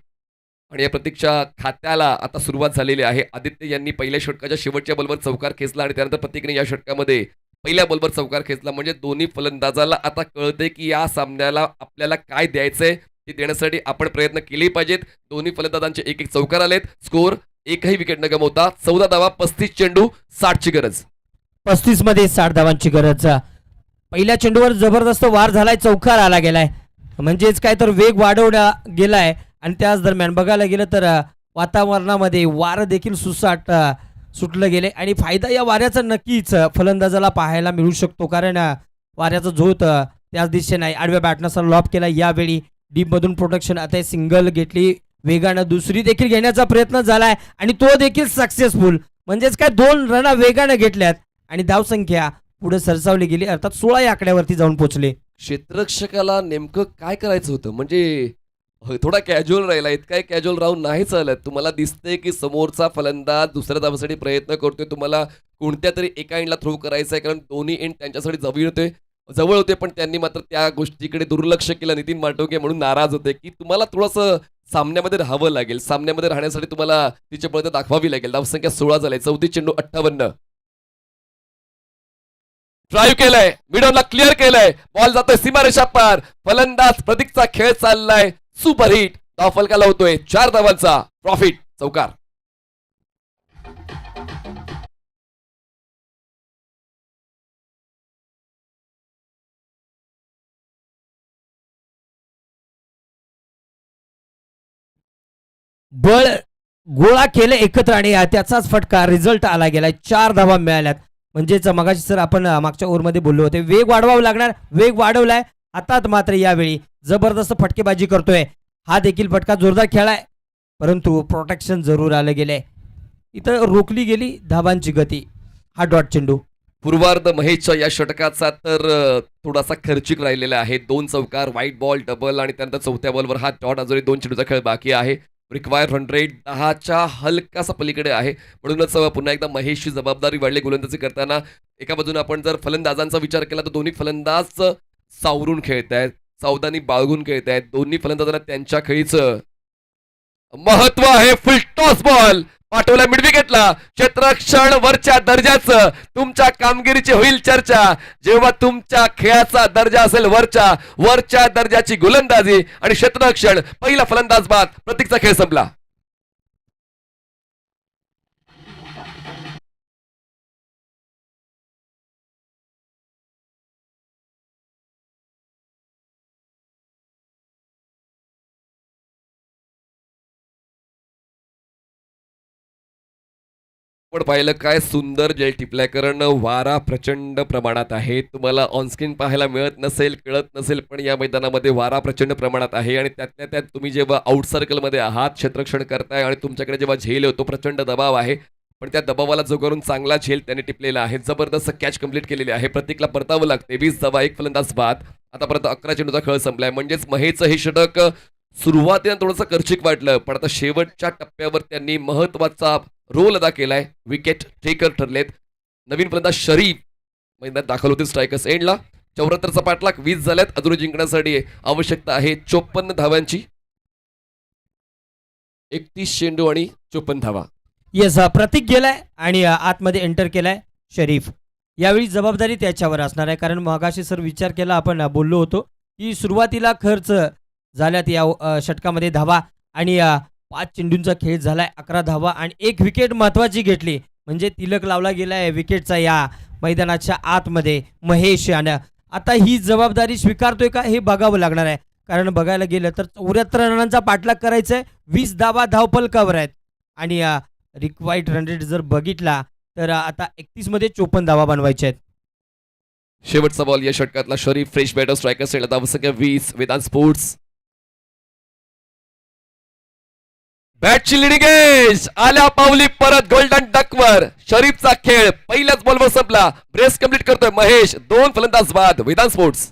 आणि या प्रतीकच्या खात्याला आता सुरुवात झालेली आहे. आदित्य यांनी पहिल्या षटकाच्या शेवटच्या बॉलवर चौकार खेचला आणि त्यानंतर प्रतीकने या षटकामध्ये पहिल्या बॉलवर चौकार खेचला. म्हणजे दोन्ही फलंदाजाला आता कळते की या सामन्याला आपल्याला काय द्यायचंय ते देण्यासाठी आपण प्रयत्न केले पाहिजेत. दोन्ही फलंदाजांचे एक चौकार आलेत. स्कोर एकही विकेट न गमावता 14 धावा, 35 चेंडू, 60ची गरज. 35 मध्ये 60 धावांची गरज. पहिल्या चेंडूवर जबरदस्त वार झालाय, चौकार आला गेलाय. म्हणजेच काय तर वेग वाढवला गेलाय आणि त्याच दरम्यान बघायला गेलं तर वातावरणामध्ये वारं देखील सुसाट सुटलं गेले आणि फायदा या वाऱ्याचा नक्कीच फलंदाजाला पाहायला मिळू शकतो. कारण वाऱ्याचा झोत त्याच दिशेने आहे. आडव्या बॅटनं सर लॉप केला. यावेळी डीपमधून प्रोटेक्शन आता सिंगल घेतली, वेगानं दुसरी देखील घेण्याचा प्रयत्न झालाय आणि तो देखील सक्सेसफुल. म्हणजेच काय 2 रना वेगानं घेतल्यात आणि धावसंख्या पुढे सरसावली गेली. अर्थात 16 या आकड्यावरती जाऊन पोहोचले. क्षेत्ररक्षकाला नेमकं काय करायचं होतं, म्हणजे थोडा कॅज्युअल राहिला. इतका कॅज्युअल राहून नाही चालत. तुम्हाला दिसतंय की समोरचा फलंदाज दुसऱ्या धावेसाठी प्रयत्न करतोय. तुम्हाला कोणत्या तरी एका एंडला थ्रो करायचा आहे, कारण दोन्ही एंड त्यांच्यासाठी जवळ होते, पण त्यांनी मात्र त्या गोष्टीकडे दुर्लक्ष केलं. नितीन माटुंगे म्हणून नाराज होते की तुम्हाला थोडंसं सामन्यामध्ये राहावं लागेल. सामन्यामध्ये राहण्यासाठी तुम्हाला तिची बळता दाखवावी लागेल. धावसंख्या 16 झाली. 34 चेंडू 58. ड्राईव्ह केलंय, मिडॉनला क्लिअर केलंय, बॉल जातोय सीमारेषा पार. फलंदाज प्रतीकचा खेळ चाललाय. सुपर हिट धावफलकाला होतोय 4 धावांचा प्रॉफिट चौकार. बळ गोळा केले एकत्र आणि त्याचाच फटका रिझल्ट आला गेलाय. 4 धावा मिळाल्यात. म्हणजेच मगाशी सर आपण मागच्या ओव्हरमध्ये बोललो होते वेग वाढवावा लागणार, वेग वाढवलाय. आता मात्र यावेळी जबरदस्त फटकेबाजी करतोय. हा देखील फटका जोरदार खेळाय, परंतु प्रोटेक्शन जरूर आलं गेले. इथं रोखली गेली धावांची गती. हा डॉट चेंडू पूर्वार्ध महेशच्या या षटकाचा तर थोडासा खर्चिक राहिलेला आहे. 2 चौकार, व्हाईट बॉल, डबल आणि त्यानंतर चौथ्या बॉलवर हा डॉट. अजूनही 2 चेंडूचा खेळ बाकी आहे. रिक्वायर रन रेट 10च्या हलकासा पलीकडे आहे. म्हणूनच पुन्हा एकदा महेशची जबाबदारी वाढली गोलंदाजी करताना. एका बाजूने आपण जर फलंदाजांचा विचार केला तर दोन्ही फलंदाज सावरून खेळत आहेत, सावधानी बाळगून खेळत आहेत. दोन्ही फलंदाजांना त्यांच्या खेळीचं महत्व आहे. फुल टॉस बॉल पाठवला मिडविकेटला. क्षेत्ररक्षण वरच्या दर्जाचं. तुमच्या कामगिरीची होईल चर्चा जेव्हा तुमच्या खेळाचा दर्जा असेल वरच्या दर्जाची गोलंदाजी आणि क्षेत्ररक्षण. पहिला फलंदाज बाद. प्रतीकचा खेळ संपला. पण पाहिलं काय सुंदर जेल टिपलाय, कारण वारा प्रचंड प्रमाणात आहे. तुम्हाला ऑनस्क्रीन पाहायला मिळत नसेल, कळत नसेल, पण या मैदानामध्ये वारा प्रचंड प्रमाणात आहे. आणि त्यातल्या त्यात तुम्ही जेव्हा आउट सर्कलमध्ये आहात, क्षेत्ररक्षण करताय आणि तुमच्याकडे जेव्हा झेल होतो प्रचंड दबाव आहे, पण त्या दबावाला जो करून चांगला झेल त्याने टिपलेला आहे. जबरदस्त कॅच कंप्लीट केलेली आहे. प्रतीकला परतावं लागते. 20 धावा, 1 फलंदाज बाद. आतापर्यंत 11 चेंडूचा खेळ संपलाय. म्हणजेच महेशचं हे षटक सुरुवातीला थोडंसं खर्चिक वाटलं, पण आता शेवटच्या टप्प्यावर त्यांनी महत्वाचा रोल अदा केलाय. Wicket taker ठरलेत. नवीन फलंदाज शरीफ मैदानात दाखल होते स्ट्रायकर्स एंडला. 74चा पाठलाग, 20 झाल्यात. अजून जिंकण्यासाठी आवश्यकता आहे 54 धावांची. 31 चेंडू आणि 54 धावा. येस, प्रतीक गेलाय आणि आतमध्ये एंटर केलाय शरीफ. यावेळी जबाबदारी त्याच्यावर असणार आहे, कारण मगाशी सर विचार केला, आपण बोललो होतो की सुरुवातीला खर्च झाल्यात या षटकामध्ये धावा आणि 5 चेंडूंचा खेळ झालाय, 11 धावा आणि 1 विकेट महत्वाची घेतली. म्हणजे तिलक लावला गेलाय विकेटचा या मैदानाच्या आतमध्ये महेश. आणि आता ही जबाबदारी स्वीकारतोय का हे बघावं लागणार आहे, कारण बघायला गेलं तर 74 रनांचा पाठलाग करायचा आहे. 20 धावा धावफलकावर आहेत आणि रिक्वायर्ड रन रेट जर बघितला तर आता 31 मध्ये 54 धावा बनवायच्या आहेत. शेवटचा बॉल या षटकातला. Sharif fresh batter. स्ट्रायकर्स एंडला धावसंख्या 20. वेदांत स्पोर्ट्स बॅटची लिडिंग एज. आल्या पावली परत गोल्डन डकवर. शरीफचा खेळ पहिल्याच बॉलवर संपला. ब्रेस कंप्लीट करतोय महेश. 2 फलंदाज बाद. वेदांत स्पोर्ट्स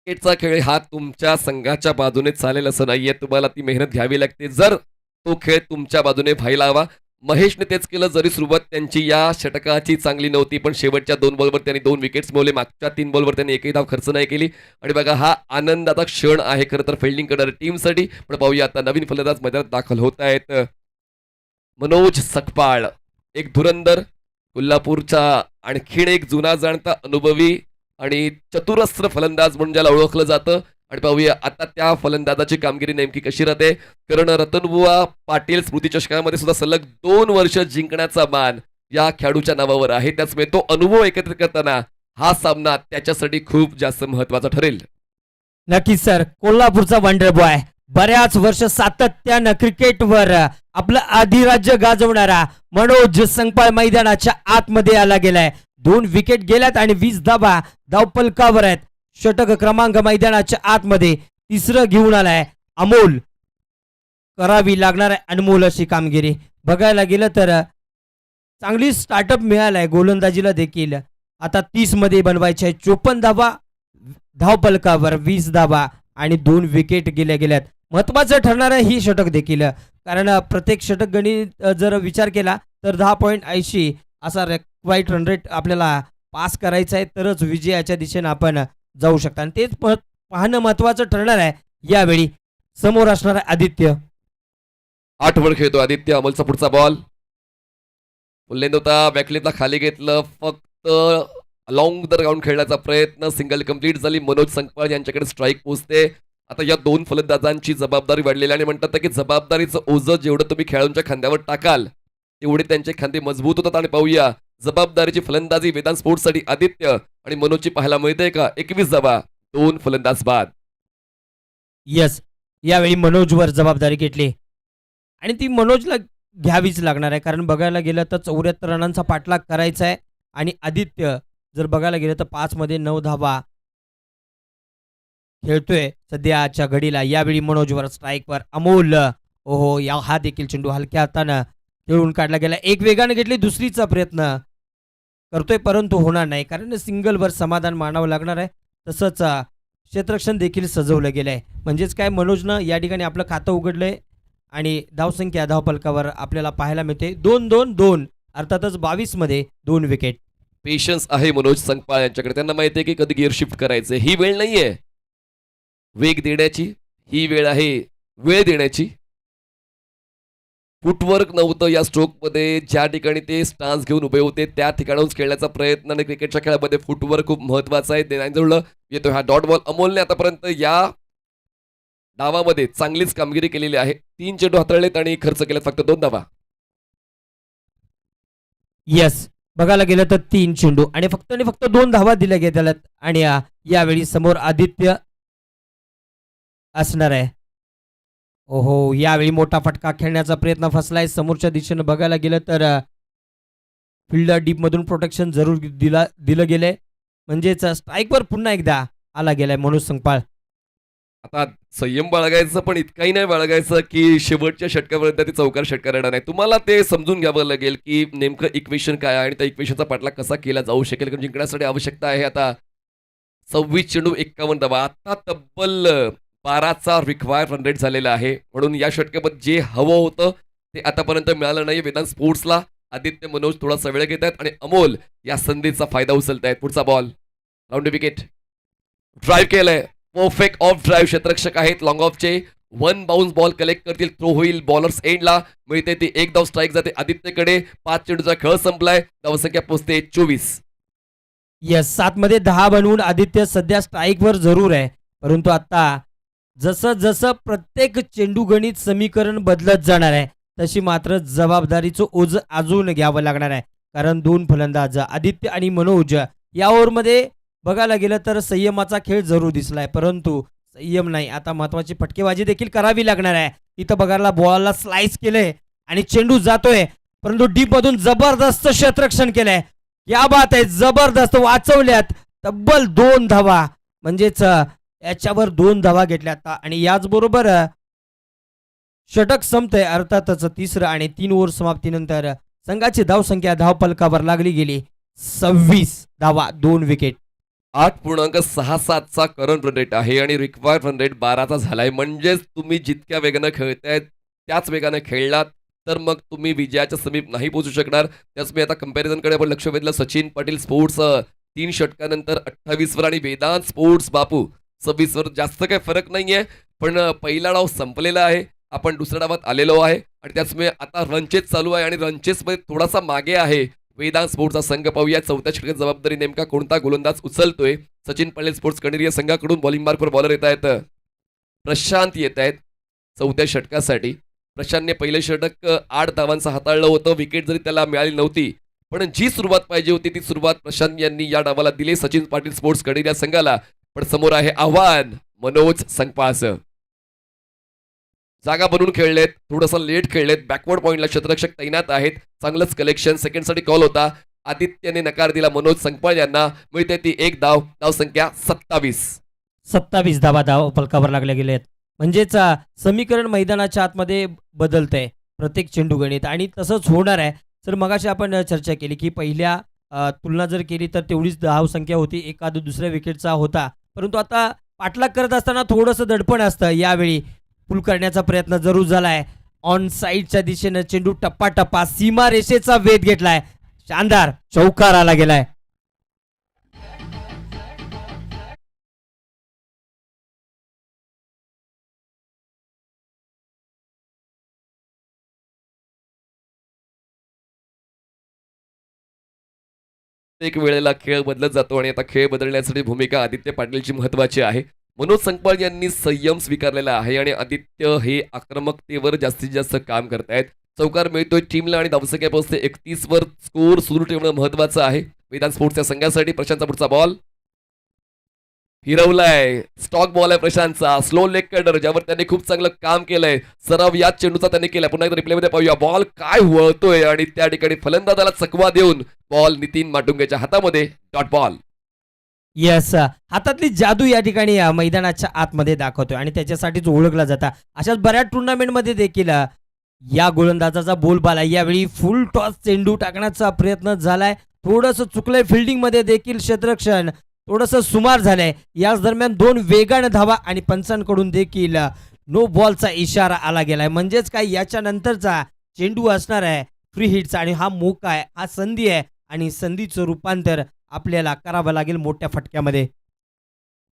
क्रिकेटचा खेळ हा तुमच्या संघाच्या बाजूने चालेल असं नाहीये. तुम्हाला ती मेहनत घ्यावी लागते जर तो खेळ तुमच्या बाजूने व्हायला हवा. महेशने तेच केलं. जरी सुरुवात त्यांची या षटकाची चांगली नव्हती, पण शेवटच्या 2 बॉलवर त्यांनी 2 विकेट्स मिळवले. मागच्या 3 बॉलवर त्यांनी एकही धाव खर्च नाही केली. आणि बघा, हा आनंदाचा क्षण आहे खरं तर फिल्डिंग करणाऱ्या टीमसाठी. पण पाहूया आता नवीन फलंदाज मैदानात दाखल होत आहेत. मनोज सकपाळ, एक धुरंदर, कोल्हापूरचा आणखीन एक जुना जाणता अनुभवी आणि चतुरस्र फलंदाज म्हणून ज्याला ओळखलं जातं. आणि पाहूया आता त्या फलंदाजाची कामगिरी नेमकी कशी राहते, कारण रतनबुवा पाटील स्मृती चषकामध्ये सुद्धा सलग 2 वर्ष जिंकण्याचा मान या खेळाडूच्या नावावर आहे. त्याचमुळे तो अनुभव एकत्रित करताना हा सामना त्याच्यासाठी खूप जास्त महत्वाचा ठरेल. नक्कीच सर. कोल्हापूरचा वंडर बॉय बऱ्याच वर्ष सातत्यानं क्रिकेटवर आपलं अधिराज्य गाजवणारा मनोज संकपाळ मैदानाच्या आतमध्ये आला गेलाय. 2 विकेट गेल्यात आणि 20 धावा धावपलकावर आहेत. षटक क्रमांक मैदानाच्या आतमध्ये तिसरं घेऊन आलाय अमोल. करावी लागणार आहे अनमोल अशी कामगिरी. बघायला गेलं तर चांगली स्टार्टअप मिळालाय गोलंदाजीला देखील. आता 30 मध्ये बनवायचे आहे. 54 धावा धावपलकावर, 20 धावा आणि 2 विकेट गेल्यात. महत्वाचं ठरणार आहे ही षटक देखील, कारण प्रत्येक षटक गणित जर विचार केला तर 10.80 असा रिक्वायर्ड रन रेट आपल्याला पास करायचा आहे, तरच विजयाच्या दिशेने आपण जाऊ शकता. आणि तेच पाहणं महत्वाचं ठरणार आहे. यावेळी समोर असणार आहे आदित्य. 8 वर खेळतो आदित्य. अमोलचा पुढचा बॉल फुल्लेंद होता, बॅकलिपला खाली घेतलं, फक्त अलॉंग द ग्राउंड खेळण्याचा प्रयत्न, सिंगल कंप्लीट झाली. मनोज संकपाळ यांच्याकडे स्ट्राईक पोहोचते. आता या 2 फलंदाजांची जबाबदारी वाढलेली आणि म्हणतात की जबाबदारीचं ओझं जेवढं तुम्ही खेळाडूंच्या खांद्यावर टाकाल तेवढे त्यांचे खांदे मजबूत होतात. आणि पाहूया जबाबदारीची फलंदाजी वेदांत स्पोर्ट्ससाठी आदित्य आणि मनोजची पाहायला मिळते का. 21 धावा, 2 फलंदाज बाद. यस, यावेळी मनोजवर जबाबदारी घेतली आणि ती मनोजला घ्यावीच लागणार आहे, कारण बघायला गेलं तर 74 रनांचा पाठलाग करायचा आहे. आणि आदित्य जर बघायला गेलं तर 5 मध्ये 9 धावा खेळतोय सध्याच्या घडीला. यावेळी मनोजवर स्ट्राईकवर अमोल. ओहो, हा देखील चेंडू हलक्या हातानं खेळून काढला गेला. एक वेगाने घेतली, दुसरीचा प्रयत्न करतोय परंतु होणार नाही, कारण सिंगलवर समाधान मानावं लागणार आहे. तसंच क्षेत्ररक्षण देखील सजवलं गेलंय. म्हणजेच काय, मनोजनं या ठिकाणी आपलं खातं उघडलंय आणि धावसंख्या धावपलकावर आपल्याला पाहायला मिळते 2-2-2. अर्थातच 22 मध्ये 2 विकेट. पेशन्स आहे मनोज संकपाळ यांच्याकडे. त्यांना माहिती आहे की कधी गिअर शिफ्ट करायचे. ही वेळ नाहीये वेग देण्याची, ही वेळ आहे वेळ देण्याची. फुटवर्क नव्हतं या स्ट्रोकमध्ये. ज्या ठिकाणी ते स्टान्स घेऊन उभे होते त्या ठिकाणाहून खेळण्याचा प्रयत्न, आणि क्रिकेटच्या खेळामध्ये फुटवर्क खूप महत्वाचं आहे. ते जुळलं येतो हा डॉट बॉल. अमोलने आतापर्यंत या डावामध्ये चांगलीच कामगिरी केलेली आहे. 3 चेंडू हाताळलेत आणि खर्च केलेत फक्त 2 धावा. यस, बघायला गेलं तर 3 चेंडू आणि फक्त 2 धावा दिल्या गेल्यात. आणि यावेळी समोर आदित्य असणार आहे. ओहो, यावेळी मोठा फटका खेळण्याचा प्रयत्न फसलाय. समोरच्या दिशेनं बघायला गेलं तर फिल्डर डीप मधून प्रोटेक्शन जरूर दिलं गेलंय. म्हणजेच स्ट्राईकवर पुन्हा एकदा आला गेलाय मनोज संकपाळ. आता संयम बाळगायचं, पण इतकाही नाही बाळगायचं की शेवटच्या षटकापर्यंत ती चौकार षटकार येणार नाही. तुम्हाला ते समजून घ्यावं लागेल की नेमकं इक्वेशन काय आहे आणि त्या इक्वेशनचा पाठलाग कसा केला जाऊ शकेल. कारण जिंकण्यासाठी आवश्यकता आहे आता 26 चेंडू 51 धावा. आता तब्बल 12चा रिक्वायर्ड रन रेट झालेला आहे. म्हणून या षटकामध्ये जे हवं होतं ते आतापर्यंत मिळालं नाही वेदांत स्पोर्ट्सला. आदित्य, मनोज थोडासा वेळ घेत आहेत आणि अमोल या संधीचा फायदा उचलत आहेत. पुढचा बॉल राऊंड विकेट. ड्राईव्ह केलंय, परफेक्ट ऑफ ड्राईव्ह. क्षेत्ररक्षक आहेत लॉंग ऑफचे. 1 बाउन्स बॉल कलेक्ट करतील, थ्रो होईल बॉलर्स एंडला. मिळते ती 1 धाव, स्ट्राईक जाते आदित्यकडे. 5 चेंडूचा खेळ संपलाय. धावसंख्या पोहोचते 24. यस, 7 मध्ये 10 बनवून आदित्य सध्या स्ट्राईकवर जरूर आहे, परंतु आता जसं जसं प्रत्येक चेंडू गणित समीकरण बदलत जाणार आहे तशी मात्र जबाबदारीचं ओझं अजून घ्यावं लागणार आहे. कारण 2 फलंदाज आदित्य आणि मनोज या ओव्हरमध्ये बघायला गेलं तर संयमाचा खेळ जरूर दिसलाय, परंतु संयम नाही, आता महत्वाची फटकेबाजी देखील करावी लागणार आहे. इथं बघायला बॉलला स्लाइस केलंय आणि चेंडू जातोय, परंतु डीप मधून जबरदस्त क्षेत्ररक्षण केलंय. या बात आहे, जबरदस्त वाचवल्यात तब्बल 2 धावा. म्हणजेच याच्यावर 2 धावा घेतल्यात आणि याचबरोबर षटक संपतंय. अर्थातच 3रं आणि 3 ओव्हर समाप्तीनंतर संघाची धावसंख्या धावपलकावर लागली गेली 26 धावा, 2 विकेट. 8.67चा करंट रन रेट आहे आणि रिक्वायर्ड रन रेट 12चा झालाय. म्हणजेच तुम्ही जितक्या वेगानं खेळताय त्याच वेगानं खेळलात तर मग तुम्ही विजयाच्या समीप नाही पोहोचू शकणार. त्याच मी आता कंपॅरिझनकडे आपण लक्ष वेधलं. सचिन पाटील स्पोर्ट्स 3 षटकानंतर 28वर आणि वेदांत स्पोर्ट्स बापू 26वर. जास्त काही फरक नाहीये, पण पहिला डाव संपलेला आहे, आपण दुसऱ्या डावात आलेलो आहे आणि त्याचमुळे आता रनचेस चालू आहे आणि रनचेसमध्ये थोडासा मागे आहे वेदांत स्पोर्ट्सचा संघ. पाहूया चौथ्या षटकात जबाबदारी नेमका कोणता गोलंदाज उचलतोय. सचिन पाटील स्पोर्ट्स कणेरिया संघाकडून बॉलिंग मार्कवर बॉलर येत आहेत. प्रशांत येत आहेत चौथ्या षटकासाठी. प्रशांतने पहिलं षटक 8 धावांचं हाताळलं होतं. विकेट जरी त्याला मिळाली नव्हती, पण जी सुरुवात पाहिजे होती ती सुरुवात प्रशांत यांनी या डावाला दिली सचिन पाटील स्पोर्ट्स कणेरिया संघाला. पण समोर आहे आव्हान मनोज संकपाळचं. जागा बनवून खेळलेत, थोडंसं लेट खेळलेत, बॅकवर्ड पॉईंटला क्षेत्ररक्षक तैनात आहेत, चांगलंच कलेक्शन. सेकंडसाठी कॉल होता, आदित्यने नकार दिला मनोज संकपाळ यांना. मिळते ती एक धाव, धावसंख्या 27. धावा धाव फलकावर लागले गेले आहेत. म्हणजेच समीकरण मैदानाच्या आतमध्ये बदलतंय प्रत्येक चेंडू गणित, आणि तसंच होणार आहे. सर मगाशी आपण चर्चा केली की पहिल्या तुलना जर केली तर तेवढीच धावसंख्या होती, एखाद दुसऱ्या विकेटचा होता, परंतु आता पाठलाग करत असताना थोडंसं दडपण असतं. यावेळी पुल करण्याचा प्रयत्न जरूर झालाय. ऑन साईडच्या दिशेनं चेंडू टप्पा टप्पा सीमा रेषेचा वेध घेतलाय. शानदार चौकार आला गेलाय. एक वेळेला खेळ बदलत जातो आणि आता खेळ बदलण्यासाठी भूमिका आदित्य पाटीलची महत्वाची आहे. मनोज संकपाळ यांनी संयम स्वीकारलेला आहे आणि आदित्य हे आक्रमकतेवर जास्तीत जास्त काम करतायत. चौकार मिळतोय टीमला आणि धावसंख्या पोहोचते 31 वर. स्कोर सुरू ठेवणं महत्वाचं आहे. मैदान स्पोर्ट्सच्या संघासाठी प्रशांतचा पुढचा बॉल हिरवलाय. स्टॉक बॉल आहे प्रशांतचा. स्लो लेग कटर ज्यावर त्यांनी खूप चांगलं काम केलंय. सराव याच चेंडूचा त्यांनी केलाय. पुन्हा एकदा रिप्लेमध्ये पाहूया. बॉल काय वळतोय आणि त्या ठिकाणी फलंदाजाला चकवा देऊन बॉल नितीन माटुंगेच्या हातामध्ये. Dot ball. येस, हातातली जादू या ठिकाणी मैदानाच्या आतमध्ये दाखवतोय आणि त्याच्यासाठीच ओळखला जाता. अशाच बऱ्याच टुर्नामेंटमध्ये देखील या गोलंदाजाचा बोलबाला. यावेळी फुल टॉस चेंडू टाकण्याचा प्रयत्न झालाय. थोडंसं चुकलंय फिल्डिंगमध्ये देखील क्षेत्ररक्षण थोडंसं सुमार झालंय. याच दरम्यान 2 वेगाने धावा आणि पंचांकडून देखील नो बॉलचा इशारा आला गेलाय. म्हणजेच काय, याच्या नंतरचा चेंडू असणार आहे फ्री हिटचा आणि हा मोका आहे, हा संधी आहे आणि संधीचं रूपांतर आपल्याला करावं लागेल मोठ्या फटक्यामध्ये.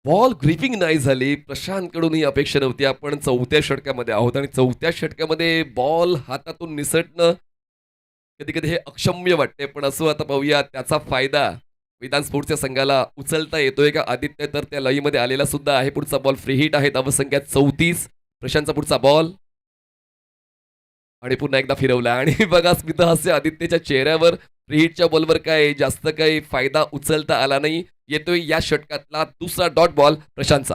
बॉल ग्रिपिंग नाही झाली. प्रशांतकडून ही अपेक्षा नव्हती. आपण 4थ्या षटकामध्ये आहोत आणि 4थ्या षटकामध्ये बॉल हातातून निसटणं कधी कधी हे अक्षम्य वाटते. पण असं आता पाहूया त्याचा फायदा मैदान स्पोर्ट्सच्या संघाला उचलता येतोय का. आदित्य तर त्या लईमध्ये आलेला सुद्धा आहे. पुढचा बॉल फ्री हिट आहे. धावसंख्या 34. प्रशांतचा पुढचा बॉल आणि पुन्हा एकदा फिरवला आणि बघा स्मितहास्य आदित्यच्या चेहऱ्यावर. फ्री हिटच्या बॉलवर काय जास्त काही फायदा उचलता आला नाही. येतोय या षटकातला दुसरा डॉट बॉल प्रशांतचा.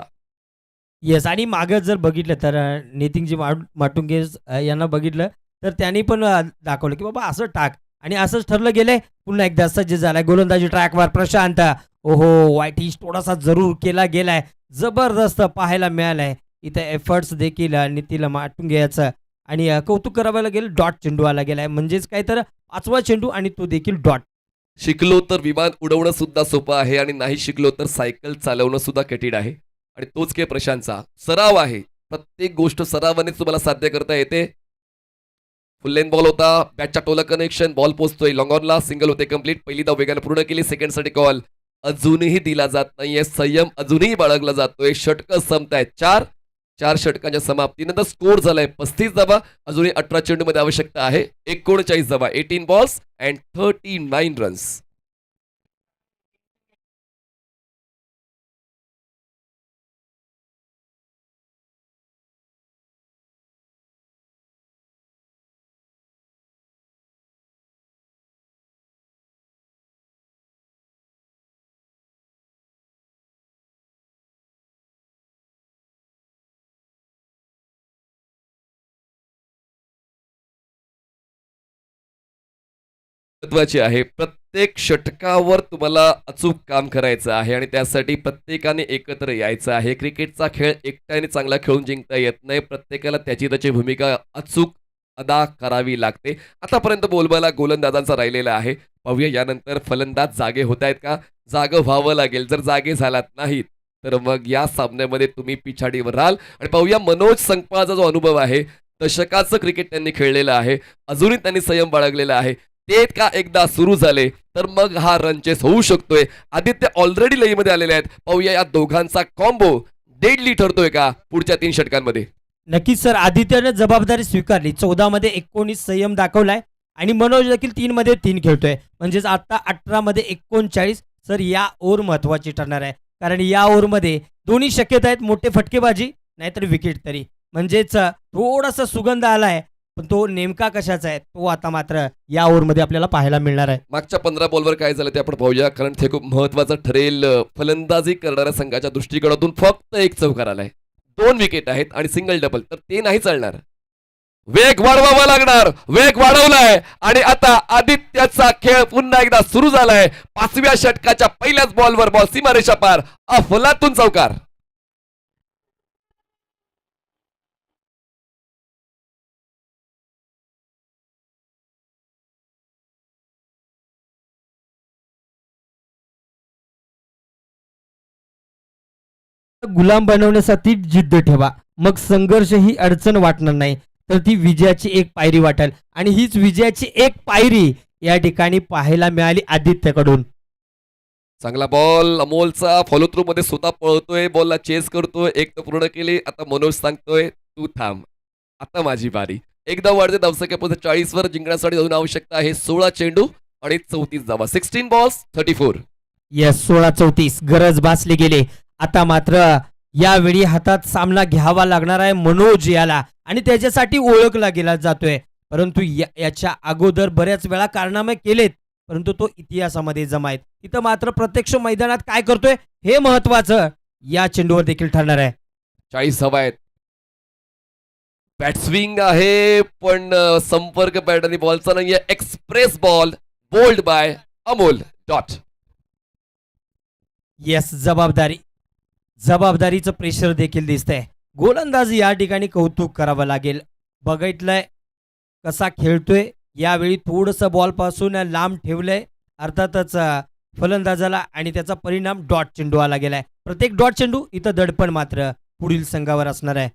येस, आणि मागं जर बघितलं तर नितीनजी माटुंगे यांना बघितलं तर त्यांनी पण दाखवलं की बाबा असं टाक, आणि असंच ठरलं गेलंय. पुन्हा एकदा सज्ज झालाय गोलंदाजी ट्रॅकवर प्रशांत. ओहो, वाईट हिट थोडासा जरूर केला गेलाय. जबरदस्त पाहायला मिळालाय इथं एफर्ट्स देखील नितीन माटुंगे याचं, आणि कौतुक करावं लागेल. डॉट चेंडू आला गेलाय. म्हणजेच काय तर 5वा चेंडू आणि तो देखील डॉट. शिकलो तर विमान उडवणं सुद्धा सोपं आहे आणि नाही शिकलो तर सायकल चालवणं सुद्धा कठीण आहे. आणि तोच के प्रशांतचा सराव आहे. प्रत्येक गोष्ट सरावानेच तुम्हाला साध्य करता येते. फुल लेन बॉल होता. बॅटच्या टोला कनेक्शन. बॉल पोहोचतोय लॉंग ऑनला. सिंगल होते कंप्लीट. पहिली धाव वेगाने पूर्ण केली. सेकंडसाठी कॉल अजूनही दिला जात नाहीये. संयम अजूनही बाळगला जातोय. षटकं संपतायत. 4 षटकांच्या समाप्तीनंतर स्कोर झालाय 35 धावा. अजूनही 18 चेंडूमध्ये आवश्यकता आहे 39 धावा. 18 बॉल्स अँड 39 रन्स. महत्वाची आहे. प्रत्येक षटकावर तुम्हाला अचूक काम करायचं आहे आणि त्यासाठी प्रत्येकाने एकत्र यायचं आहे. क्रिकेटचा खेळ एकट्याने चांगला खेळून जिंकता येत नाही. प्रत्येकाला त्याची त्याची भूमिका अचूक अदा करावी लागते. आतापर्यंत बोलबाला गोलंदाजांचा राहिलेला आहे. पाहूया यानंतर फलंदाज जागे होत आहेत का. जागं व्हावं लागेल. जर जागे झालात नाहीत तर मग या सामन्यामध्ये तुम्ही पिछाडीवर राहाल. आणि पाहूया मनोज संकपाळचा जो अनुभव आहे, दशकाचं क्रिकेट त्यांनी खेळलेलं आहे. अजूनही त्यांनी संयम बाळगलेला आहे. ते का एकदा सुरू झाले तर मग हा रन चेस होऊ शकतोय. आदित्य ऑलरेडी लईमध्ये आलेले आहेत. पाहूया या दोघांचा कॉम्बो डेडली ठरतोय का पुढच्या 3 षटकांमध्ये. नक्कीच सर, आदित्यने जबाबदारी स्वीकारली. 14 मध्ये 19 संयम दाखवलाय आणि मनोज देखील 3 मध्ये 3 खेळतोय. म्हणजेच आता 18 मध्ये 39. सर, या ओव्हर महत्वाची ठरणार आहे, कारण या ओव्हरमध्ये दोन्ही शक्यता आहेत. मोठे फटकेबाजी नाहीतर विकेट तरी. म्हणजेच थोडासा सुगंध आलाय, पण तो नेमका कशाचा आहे तो आता मात्र या ओव्हरमध्ये आपल्याला पाहायला मिळणार आहे. मागच्या 15 बॉलवर काय झालं ते आपण पाहूया, कारण ते खूप महत्वाचं ठरेल. फलंदाजी करणाऱ्या संघाच्या दृष्टिकोनातून फक्त एक चौकार आलाय. 2 विकेट आहेत आणि सिंगल डबल, तर ते नाही चालणार. वेग वाढवावा लागणार, वेग वाढवलाय आणि आता आदित्यचा खेळ पुन्हा एकदा सुरू झालाय. 5व्या षटकाच्या पहिल्याच बॉलवर बॉल सीमारेषा पार, अफलातून चौकार. गुलाम बनवण्यासाठी जिद्द ठेवा, मग संघर्ष ही अडचण वाटणार नाही, तर ती विजयाची एक पायरी वाटेल. आणि हीच विजयाची एक पायरी या ठिकाणी पाहायला मिळाली आदित्यकडून. चांगला बॉल अमोलचा, फॉलो थ्रू मध्ये स्वतः पळतोय, बॉलला चेस करतोय, एक तर पूर्ण केली. आता मनोज सांगतोय तू थांब, आता माझी बारी. एकदा वाढते धावसंख्या 40 वर, जिंकण्यासाठी अजून आवश्यकता आहे 16 चेंडू आणि 34 धावा. 16 बॉल्स 34. यस, 16-34 गरज भासली गेली. आता मात्र यावेळी हातात सामना घ्यावा लागणार आहे मनोज याला, आणि त्याच्यासाठी ओळखला गेला जातोय. परंतु याच्या अगोदर बऱ्याच वेळा कारनामे केलेत, परंतु तो इतिहासामध्ये जमायत. इथं मात्र प्रत्यक्ष मैदानात काय करतोय हे महत्वाचं या चेंडूवर देखील ठरणार आहे. 40 धावा आहेत. बॅट स्विंग आहे पण संपर्क बॅट आणि बॉलचा नाहीये. Express ball bowled by Amol. Dot. Yes, जबाबदारीचं प्रेशर देखील दिसतंय. गोलंदाज या ठिकाणी कौतुक करावं लागेल. बघितलंय कसा खेळतोय, यावेळी थोडंसं बॉल पासून लांब ठेवलंय अर्थातच फलंदाजाला, आणि त्याचा परिणाम डॉट चेंडू आला गेलाय. प्रत्येक डॉट चेंडू इथं दडपण मात्र पुढील संघावर असणार आहे.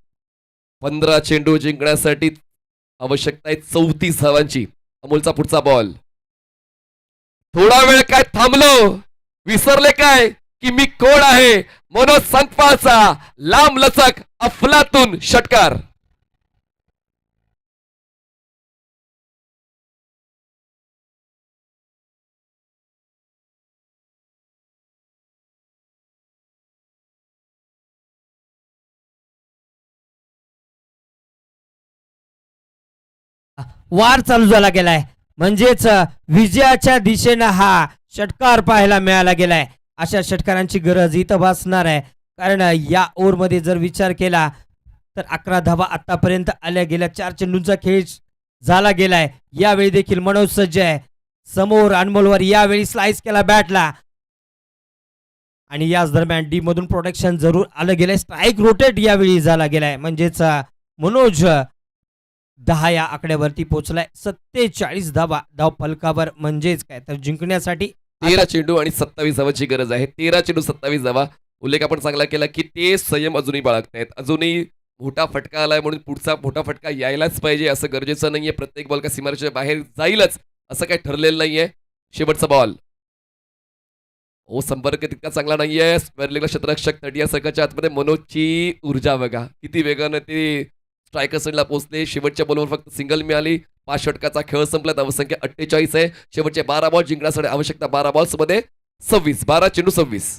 15 चेंडू जिंकण्यासाठी आवश्यकता आहे 34 धावांची. अमोलचा पुढचा बॉल. थोडा वेळ काय थांबलो, विसरले काय की मी कोण आहे. मनोज संकपाळचा लांब लचक अफलातून षटकार. वार चालू झाला गेलाय, म्हणजेच विजयाच्या दिशेनं हा षटकार पाहायला मिळाला गेलाय. अशा षटकारांची गरज इथं भासणार आहे, कारण या ओव्हरमध्ये जर विचार केला तर 11 धावा आतापर्यंत आल्या गेल्या. 4 चेंडूंचा खेळ झाला गेलाय. यावेळी देखील मनोज सज्ज आहे. समोर अनमोलवर यावेळी स्लाइस केला बॅटला, आणि याच दरम्यान डी मधून प्रोटेक्शन जरूर आलं गेलंय. स्ट्राईक रोटेट यावेळी झाला गेलाय, म्हणजेच मनोज 10 या आकड्यावरती पोहोचलाय. 47 धावा धाव फलकावर, म्हणजेच काय तर जिंकण्यासाठी 13 चेंडू आणि 27 धावांची गरज आहे. 13 चेंडू 27 धावा. उल्लेख आपण चांगला केला की ते संयम अजूनही बाळगतायत. अजूनही मोठा फटका आलाय म्हणून पुढचा मोठा फटका यायलाच पाहिजे असं गरजेचं नाहीये. प्रत्येक बॉल का सीमारेषेच्या बाहेर जाईलच असं काही ठरलेलं नाहीये. शेवटचा बॉल. संपर्क तितका चांगला नाहीये. स्क्वेअरलेगला क्षेत्ररक्षक 30 संघाच्या आतमध्ये. मनोजची ऊर्जा बघा किती वेगानं ते स्ट्रायकर साईडला पोहोचले. शेवटच्या बॉलवर फक्त सिंगल मिळाली. 5 षटकाचा खेळ संपला. धावसंख्या 48 आहे. शेवटचे 12 बॉल जिंकण्यासाठी आवश्यकता 12 बॉल्स मध्ये 26. 12 चेंडू 26.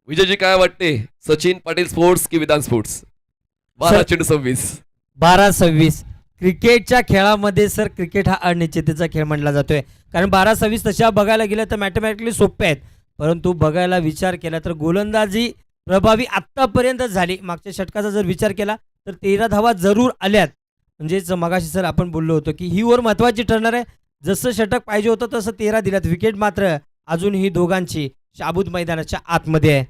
विजयजी काय वाटते, सचिन पाटील स्पोर्ट्स की विधान स्पोर्ट्स? 12 चेंडू 26. 12-26 क्रिकेटच्या खेळामध्ये सर, क्रिकेट हा अनिश्चिततेचा खेळ मानला जातोय. कारण 12-26 तशा बघायला गेलं तर मॅथमॅटिकली सोपे आहेत, परंतु बघायला विचार केला तर गोलंदाजी प्रभावी आत्तापर्यंत झाली. मागच्या षटकाचा जर विचार केला तर 13 धावा जरूर आल्यात. म्हणजेच मगाशी सर आपण बोललो होतो की ही ओव्हर महत्वाची ठरणार आहे. जसं षटक पाहिजे होतं तसं 13 दिल्यात. विकेट मात्र अजूनही दोघांची शाबूत मैदानाच्या आतमध्ये आहे.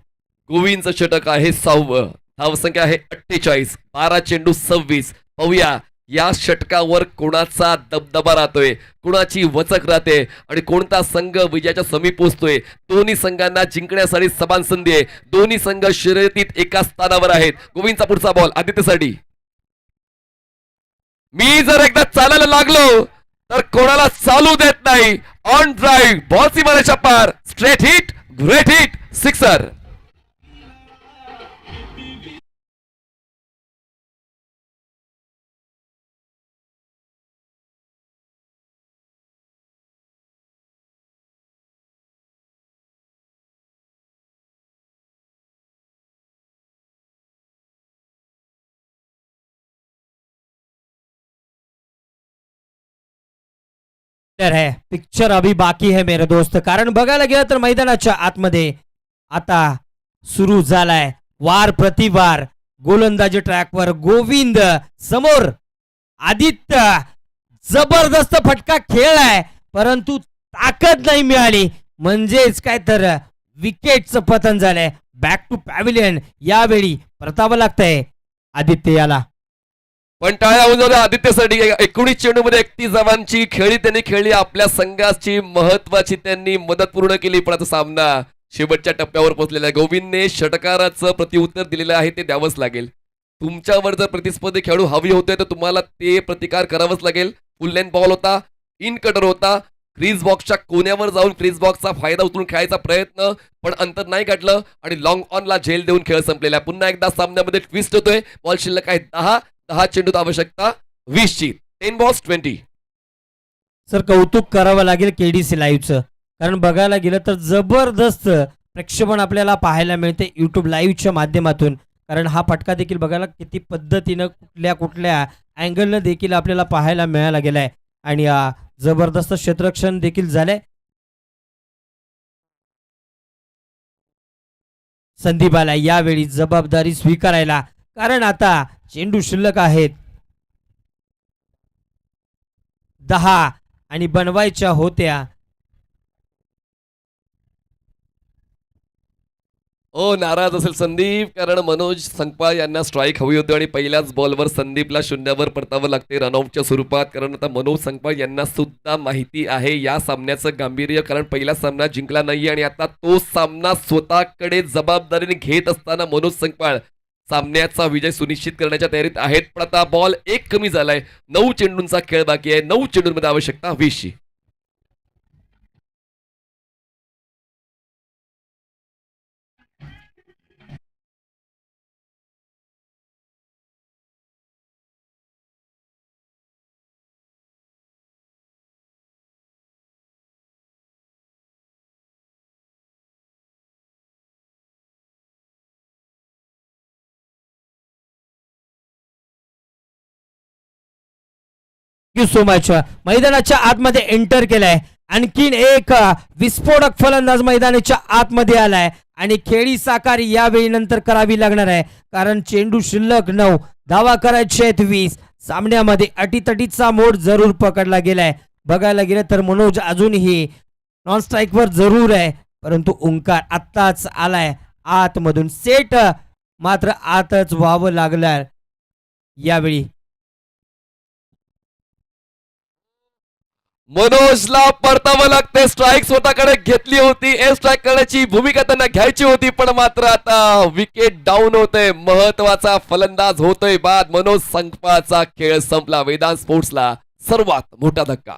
गोविंदचं षटक आहे 6वं. धावसंख्या आहे 48. 12 चेंडू 26. पाहूया या षटकावर कोणाचा दबदबा राहतोय, कोणाची वचक राहते आणि कोणता संघ विजयाच्या समीप पोहोचतोय. दोन्ही संघांना जिंकण्यासाठी समान संधी आहे. दोन्ही संघ शर्यतीत एका स्थानावर आहेत. गोविंदचा पुढचा बॉल आदित्यसाठी. मी जर एकदा चालायला लागलो तर कोणाला चालू देत नाही. ऑन ड्राईव्ह, बॉल सीमारेषा पार, straight hit, great hit, sixer. है पिक्चर अभी बाकी है मेरे दोस्त. कारण बघायला गेलं तर मैदानाच्या आतमध्ये आता सुरू झालाय वार प्रतिवार. गोलंदाजी ट्रॅकवर गोविंद समोर आदित्य. जबरदस्त फटका खेळलाय परंतु ताकद नाही मिळाली. म्हणजेच काय तर विकेटचं पतन झालंय. Back to pavilion. यावेळी परतावं लागतंय आदित्य याला. पण टाळ्या होऊन जाऊ द्या आदित्यसाठी. 19 चेंडूमध्ये 31 धावांची खेळी त्यांनी खेळली. आपल्या संघाची महत्वाची त्यांनी मदत पूर्ण केली. पण आता सामना शेवटच्या टप्प्यावर पोहोचलेला आहे. गोविंदने षटकाराचं प्रत्युत्तर दिलेलं आहे, ते द्यावंच लागेल. तुमच्यावर जर प्रतिस्पर्धी खेळू हवी होते तर तुम्हाला ते प्रतिकार करावंच लागेल. फुल लेंथ बॉल होता, इन कटर होता. क्रीज बॉक्सच्या कोण्यावर जाऊन क्रीज बॉक्सचा फायदा उचलून खेळायचा प्रयत्न, पण अंतर नाही गाठलं आणि लॉंग ऑनला झेल देऊन खेळ संपलेला आहे. पुन्हा एकदा सामन्यामध्ये ट्विस्ट होतोय. बॉल शिल्लक आहे 10 चेंडूत आवश्यकता 20 ची. 10 balls 20. सर कौतुक करावं लागेल केडीसी लाईव्हचं. कारण बघायला गेलं तर जबरदस्त प्रक्षेपण आपल्याला पाहायला मिळते यूट्यूब लाईव्हच्या माध्यमातून. कारण हा फटका देखील बघायला किती पद्धतीनं कुठल्या अँगलनं देखील आपल्याला पाहायला मिळायला गेलाय आणि जबरदस्त क्षेत्ररक्षण देखील झालंय. संदीप आला यावेळी जबाबदारी स्वीकारायला. कारण आता चेंडू शिल्लक आहेत 10 आणि बनवायच्या होत्या. नाराज असेल संदीप, कारण मनोज संकपाळ यांना स्ट्राईक हवी होती आणि पहिल्याच बॉलवर संदीपला शून्यावर परतावं लागते रनआउटच्या स्वरूपात. कारण आता मनोज संकपाळ यांना सुद्धा माहिती आहे या सामन्याचं गांभीर्य. कारण पहिला सामना जिंकला नाही आणि आता तो सामना स्वतःकडे जबाबदारीने घेत असताना मनोज संकपाळ सामन्याचा विजय सुनिश्चित करण्याच्या तयारीत आहेत. पण आता बॉल एक कमी झालाय. 9 चेंडूंचा खेळ बाकी आहे. 9 चेंडूंमध्ये आवश्यकता 20 ची. Thank you so much. मैदानाच्या आतमध्ये एंटर केलाय. आणखीन एक विस्फोटक फलंदाज मैदानाच्या आतमध्ये आलाय आणि खेळी साकारी यावेळी नंतर करावी लागणार आहे. कारण चेंडू शिल्लक 9, धावा करायचे आहेत 20. सामन्यामध्ये अटीतटीचा मोड जरूर पकडला गेलाय. बघायला गेलं तर मनोज अजूनही नॉन स्ट्राईकवर जरूर आहे, परंतु ओंकार आत्ताच आलाय आतमधून. सेट मात्र आतच व्हावं लागलं यावेळी. मनोजला परतावं लागते. स्ट्राईक स्वतःकडे घेतली होती. ए स्ट्राईक करण्याची भूमिका त्यांना घ्यायची होती, पण मात्र आता विकेट डाऊन होतोय. महत्वाचा फलंदाज होतोय बाद. मनोज संकपाळचा खेळ संपला. वेदांत स्पोर्ट्सला सर्वात मोठा धक्का.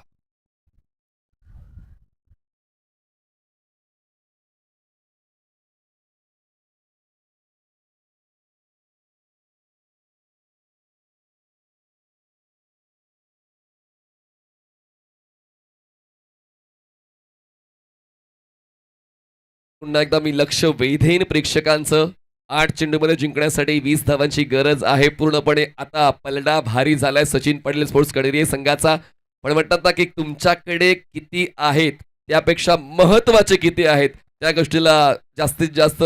पुन्हा एकदा मी लक्ष वेधेन प्रेक्षकांचं. 8 चेंडूमध्ये जिंकण्यासाठी 20 धावांची गरज आहे पूर्णपणे. आता पलडा भारी झालाय सचिन पाटील स्पोर्ट्स कणेरी संघाचा. पण म्हणतात ना की तुमच्याकडे किती आहेत त्यापेक्षा महत्वाचे किती आहेत त्या गोष्टीला जास्तीत जास्त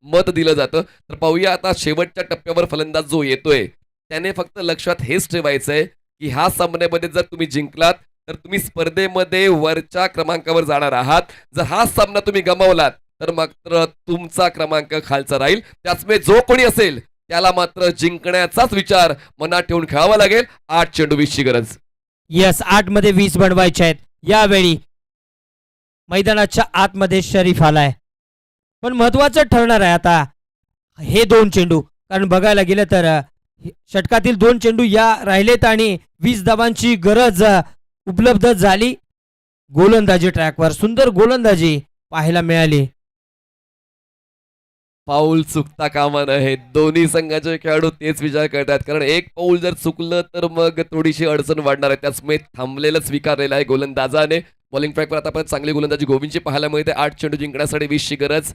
मत दिलं जातं. तर पाहूया आता शेवटच्या टप्प्यावर फलंदाज जो येतोय त्याने फक्त लक्षात हेच ठेवायचंय की ह्या सामन्यामध्ये जर तुम्ही जिंकलात तर तुम्ही स्पर्धेमध्ये वरच्या क्रमांकावर जाणार आहात. जर हा सामना तुम्ही गमावलात तर मात्र तुमचा क्रमांक खालचा राहील. त्याचमुळे जो कोणी असेल त्याला मात्र जिंकण्याचाच विचार मनात ठेवून खेळावा लागेल. 8 चेंडू 20 ची गरज. यस, 8 मध्ये 20 बनवायचे आहेत. यावेळी मैदानाच्या आतमध्ये शरीफ आलाय. पण महत्वाचं ठरणार आहे आता हे 2 चेंडू. कारण बघायला गेलं तर षटकातील 2 चेंडू या राहिलेत आणि 20 धावांची गरज उपलब्ध झाली. गोलंदाजी ट्रॅकवर सुंदर गोलंदाजी पाहायला मिळाली. पाऊल चुकता कामा नये. दोन्ही संघाचे खेळाडू तेच विचार करतात, कारण एक पाऊल जर चुकलं तर मग थोडीशी अडचण वाढणार आहे. त्याचमुळे थांबलेलं स्वीकारलेलं आहे गोलंदाजाने. बॉलिंग ट्रॅकवर आतापर्यंत चांगली गोलंदाजी गोविंदची पाहायला मिळते. 8 चेंडू जिंकण्यासाठी 20 ची गरज.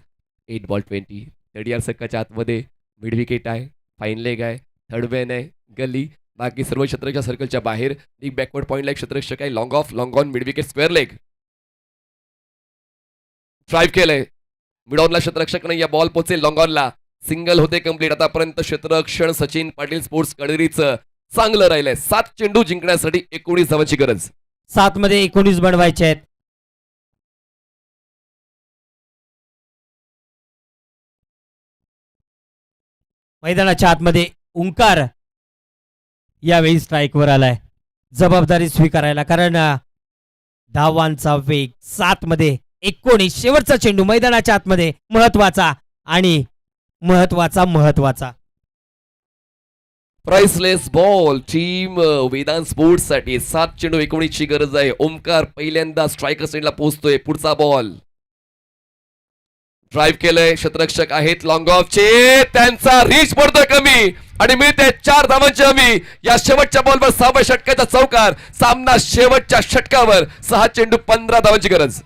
8 बॉल 20. 30 यार्ड सर्कलच्या आतमध्ये मिड विकेट आहे, फाईन लेग आहे, थर्ड मॅन आहे, गली बाकी सर्व क्षेत्ररक्षक सर्कलच्या बाहेर. एक बॅकवर्ड पॉईंटला एक क्षेत्ररक्षक आहे. Long of, long on, mid wicket, square leg. Drive केलंय. मिड ऑनला क्षेत्ररक्षक नाही, या बॉल पोहोचेल लॉंग ऑनला. सिंगल होते कंप्लीट. आतापर्यंत क्षेत्ररक्षण सचिन पाटील स्पोर्ट्स कळेरीचं चांगलं राहिलंय. 7 चेंडू जिंकण्यासाठी 19 धावांची गरज. 7 मध्ये 19 बनवायचे आहेत. मैदानाच्या आतमध्ये ओंकार यावेळी स्ट्राईकवर आलाय जबाबदारी स्वीकारायला, कारण धावांचा वेग. 7 मध्ये 19 शेवटचा चेंडू मैदानाच्या आतमध्ये महत्वाचा आणि महत्वाचा. Priceless ball team Vedant sports साठी 7 चेंडू 19 ची गरज आहे. ओमकार पहिल्यांदा स्ट्रायकर साईडला पोहोचतोय. पुढचा बॉल ड्राईव्ह केलंय. क्षेत्ररक्षक आहेत लॉंग ऑफचे. त्यांचा रीच पडतोय कमी आणि मिळते 4 धावांची हमी. या शेवटच्या बॉलवर 6व्या षटकाचा चौकार. सामना शेवटच्या षटकावर. 6 चेंडू 15 धावांची गरज.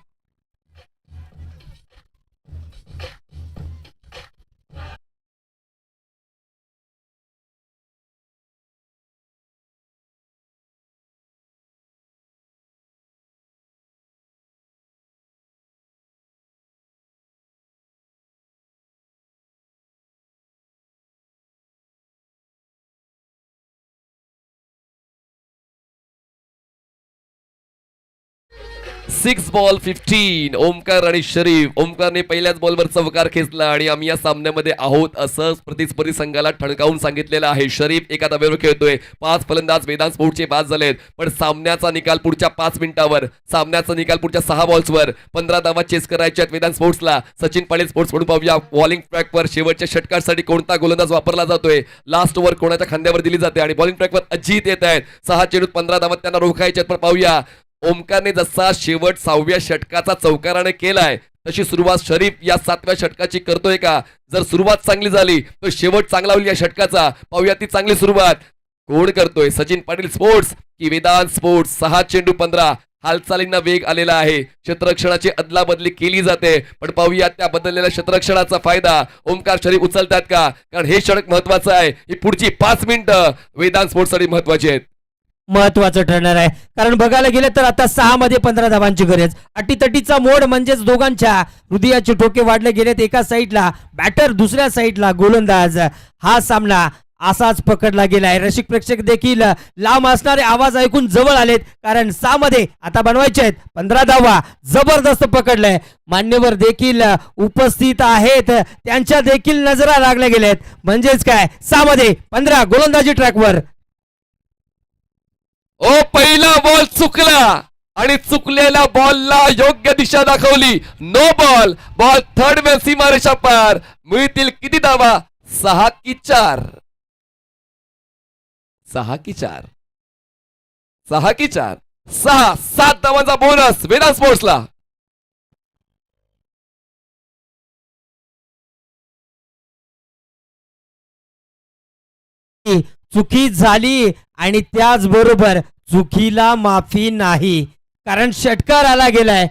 Six ball 15. ओमकार आणि शरीफ. ओमकारने पहिल्याच बॉलवर चौकार खेचला आणि आम्ही या सामन्यामध्ये आहोत असं प्रतिस्पर्धी संघाला ठणकावून सांगितलेलं आहे. शरीफ एका धाब्यावर खेळतोय. 5 फलंदाज वेदांत स्पोर्ट्सचे बाद झालेत, पण सामन्याचा निकाल पुढच्या 5 मिनिटावर. सामन्याचा निकाल पुढच्या 6 बॉल्सवर. 15 धावा चेस करायच्या आहेत वेदांत स्पोर्ट्सला. सचिन पाटील स्पोर्ट्स कडून पाहूया बॉलिंग ट्रॅकवर शेवटच्या षटकासाठी कोणता गोलंदाज वापरला जातोय. लास्ट ओव्हर कोणाच्या खांद्यावर दिली जाते आणि बॉलिंग ट्रॅकवर अजित येत आहेत. 6 चेंडूत 15 धावा त्यांना रोखायच्या आहेत. पण पाहूया ओमकारने जसा शेवट 6व्या षटकाचा चौकाराने केलाय तशी सुरुवात शरीफ या 7व्या षटकाची करतोय का. जर सुरुवात चांगली झाली तर शेवट चांगला होईल या षटकाचा. पाहूया ती चांगली सुरुवात कोण करतोय. सचिन पाटील स्पोर्ट्स की वेदांत स्पोर्ट्स. 6 चेंडू 15. हालचालींना वेग आलेला आहे. क्षेत्ररक्षणाची अदलाबदली केली जाते, पण पाहूया त्या बदललेल्या क्षेत्ररक्षणाचा फायदा ओमकार शरीफ उचलतात का. कारण हे षटक महत्वाचं आहे. ही पुढची 5 मिनिटं वेदांत स्पोर्ट्स साठी महत्वाची आहेत. महत्वाचं ठरणार आहे, कारण बघायला गेलं तर आता 6 मध्ये 15 धावांची गरज. अटीतटीचा मोड म्हणजेच दोघांच्या हृदयाचे ठोके वाढले गेलेत. एका साईडला बॅटर, दुसऱ्या साईडला गोलंदाज. हा सामना असाच पकडला गेलाय. रसिक प्रेक्षक देखील लांब असणारे आवाज ऐकून जवळ आलेत, कारण 6 मध्ये आता बनवायचे आहेत 15 धावा. जबरदस्त पकडलंय. मान्यवर देखील उपस्थित आहेत, त्यांच्या देखील नजरा लागल्या गेल्यात. म्हणजेच काय 6 मध्ये 15 गोलंदाजी ट्रॅकवर. ओ पहिला बॉल चुकला आणि चुकलेल्या बॉलला योग्य दिशा दाखवली. No ball. Ball third man सीमारेषा पार. मिळतील किती धावा. 6 की 4. 6 की 4. 6 की 4. 7 धावांचा बोनस वेदांत स्पोर्ट्सला. चुकी झाली आणि त्याचबरोबर चुकीला माफी नाही, कारण षटकार आला गेलाय.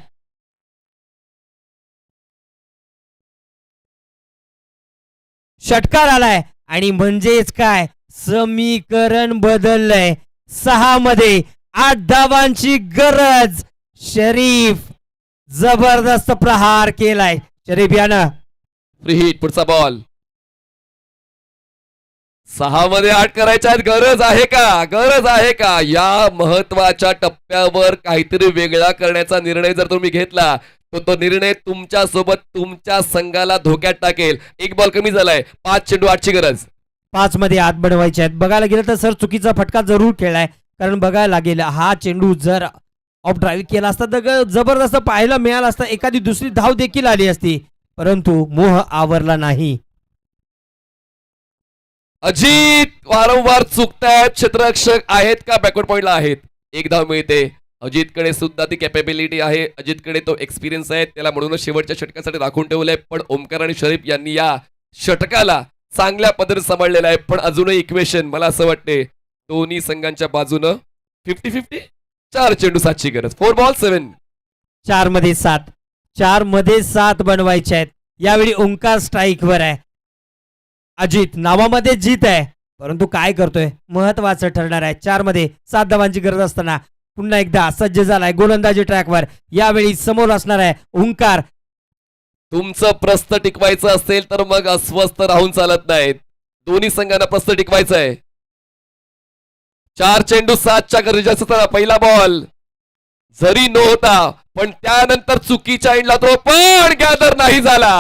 षटकार आलाय आणि म्हणजेच काय समीकरण बदललंय. 6 मध्ये 8 धावांची गरज. शरीफ जबरदस्त प्रहार केलाय. शरीफ यानं फ्री हिट. पुढचा बॉल. 6 मध्ये 8 करायच्या आहेत. गरज आहे का. गरज आहे का. या महत्वाच्या टप्प्यावर काहीतरी वेगळा करण्याचा निर्णय जर तुम्ही घेतला तर तो निर्णय तुमच्या सोबत तुमच्या संघाला धोक्यात टाकेल. एक बॉल कमी झालाय. 5 चेंडू 8 ची गरज. 5 मध्ये 8 बनवायचे आहेत. बघायला गेलं तर सर चुकीचा फटका जरूर खेळलाय, कारण बघायला गेलं हा चेंडू जर ऑफ ड्राईव्ह केला असता तर जबरदस्त पाहायला मिळाला असता. एखादी दुसरी धाव देखील आली असती, परंतु मोह आवरला नाही. अजित वारंवार चुकतायत. क्षेत्ररक्षक आहेत का बॅकवर्ड पॉइंटला आहेत. 1 धाव मिळते. अजितकडे सुद्धा ती कॅपेबिलिटी आहे. अजितकडे तो एक्सपिरियन्स आहे. त्याला म्हणूनच शेवटच्या षटकासाठी राखून ठेवलंय. पण ओमकार आणि शरीफ यांनी या षटकाला चांगल्या पद्धतीने सांभाळलेलं आहे. पण अजूनही इक्वेशन मला असं वाटते दोन्ही संघांच्या बाजूनं 50-50. 4 चेंडू 7 ची गरज. 4 बॉल 7. 4 मध्ये 7. 4 मध्ये 7 बनवायचे आहेत. यावेळी ओंकार स्ट्राईकवर आहे. अजित नावामध्ये जीत आहे, परंतु काय करतोय महत्वाचं ठरणार आहे. 4 मध्ये 7 धावांची गरज असताना पुन्हा एकदा सज्ज झालाय गोलंदाजी ट्रॅकवर. यावेळी समोर असणार आहे ओंकार. तुमचं प्रस्थ टिकवायचं असेल तर मग अस्वस्थ राहून चालत नाहीत. दोन्ही संघांना प्रस्थ टिकवायचंय. 4 चेंडू 7च्या गरजेच्या असताना पहिला बॉल जरी न होता पण त्यानंतर चुकीच्या एंडला तो पण गॅदर नाही झाला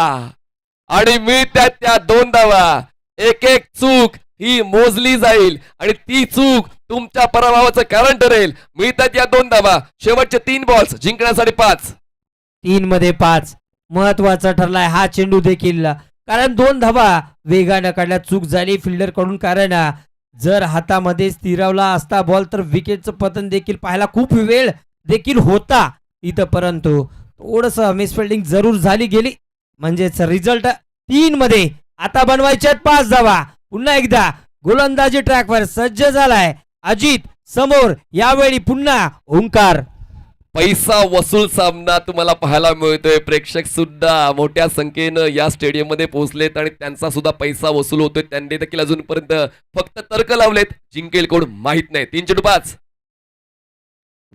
आणि मी त्या 2 धावा. एक एक चूक ही मोजली जाईल आणि ती चूक तुमच्या पराभवाचं कारण ठरेल. मिळतात या 2 धावा. शेवटचे 3 बॉल्स जिंकण्यासाठी 5. 3 मध्ये 5 महत्वाचा ठरलाय हा चेंडू देखील. कारण 2 धावा वेगानं काढल्या. चूक झाली फिल्डर कडून. कारण जर हातामध्ये स्थिरावला असता बॉल तर विकेटचं पतन देखील पाहायला खूप वेळ देखील होता इथं. परंतु थोडस मिसफिल्डिंग जरूर झाली गेली. म्हणजेच रिझल्ट 3 मध्ये. आता बनवायच्यात 5 धावा. पुन्हा एकदा गोलंदाजी ट्रॅकवर सज्ज झालाय अजित. समोर यावेळी पुन्हा ओंकार. पैसा वसूल सामना तुम्हाला पाहायला मिळतोय. प्रेक्षक सुद्धा मोठ्या संख्येनं या स्टेडियम मध्ये पोहोचलेत आणि त्यांचा सुद्धा पैसा वसूल होतोय. त्यांनी देखील अजूनपर्यंत फक्त तर्क लावलेत. जिंकेल कोण माहित नाही. 3 चेंडू 5.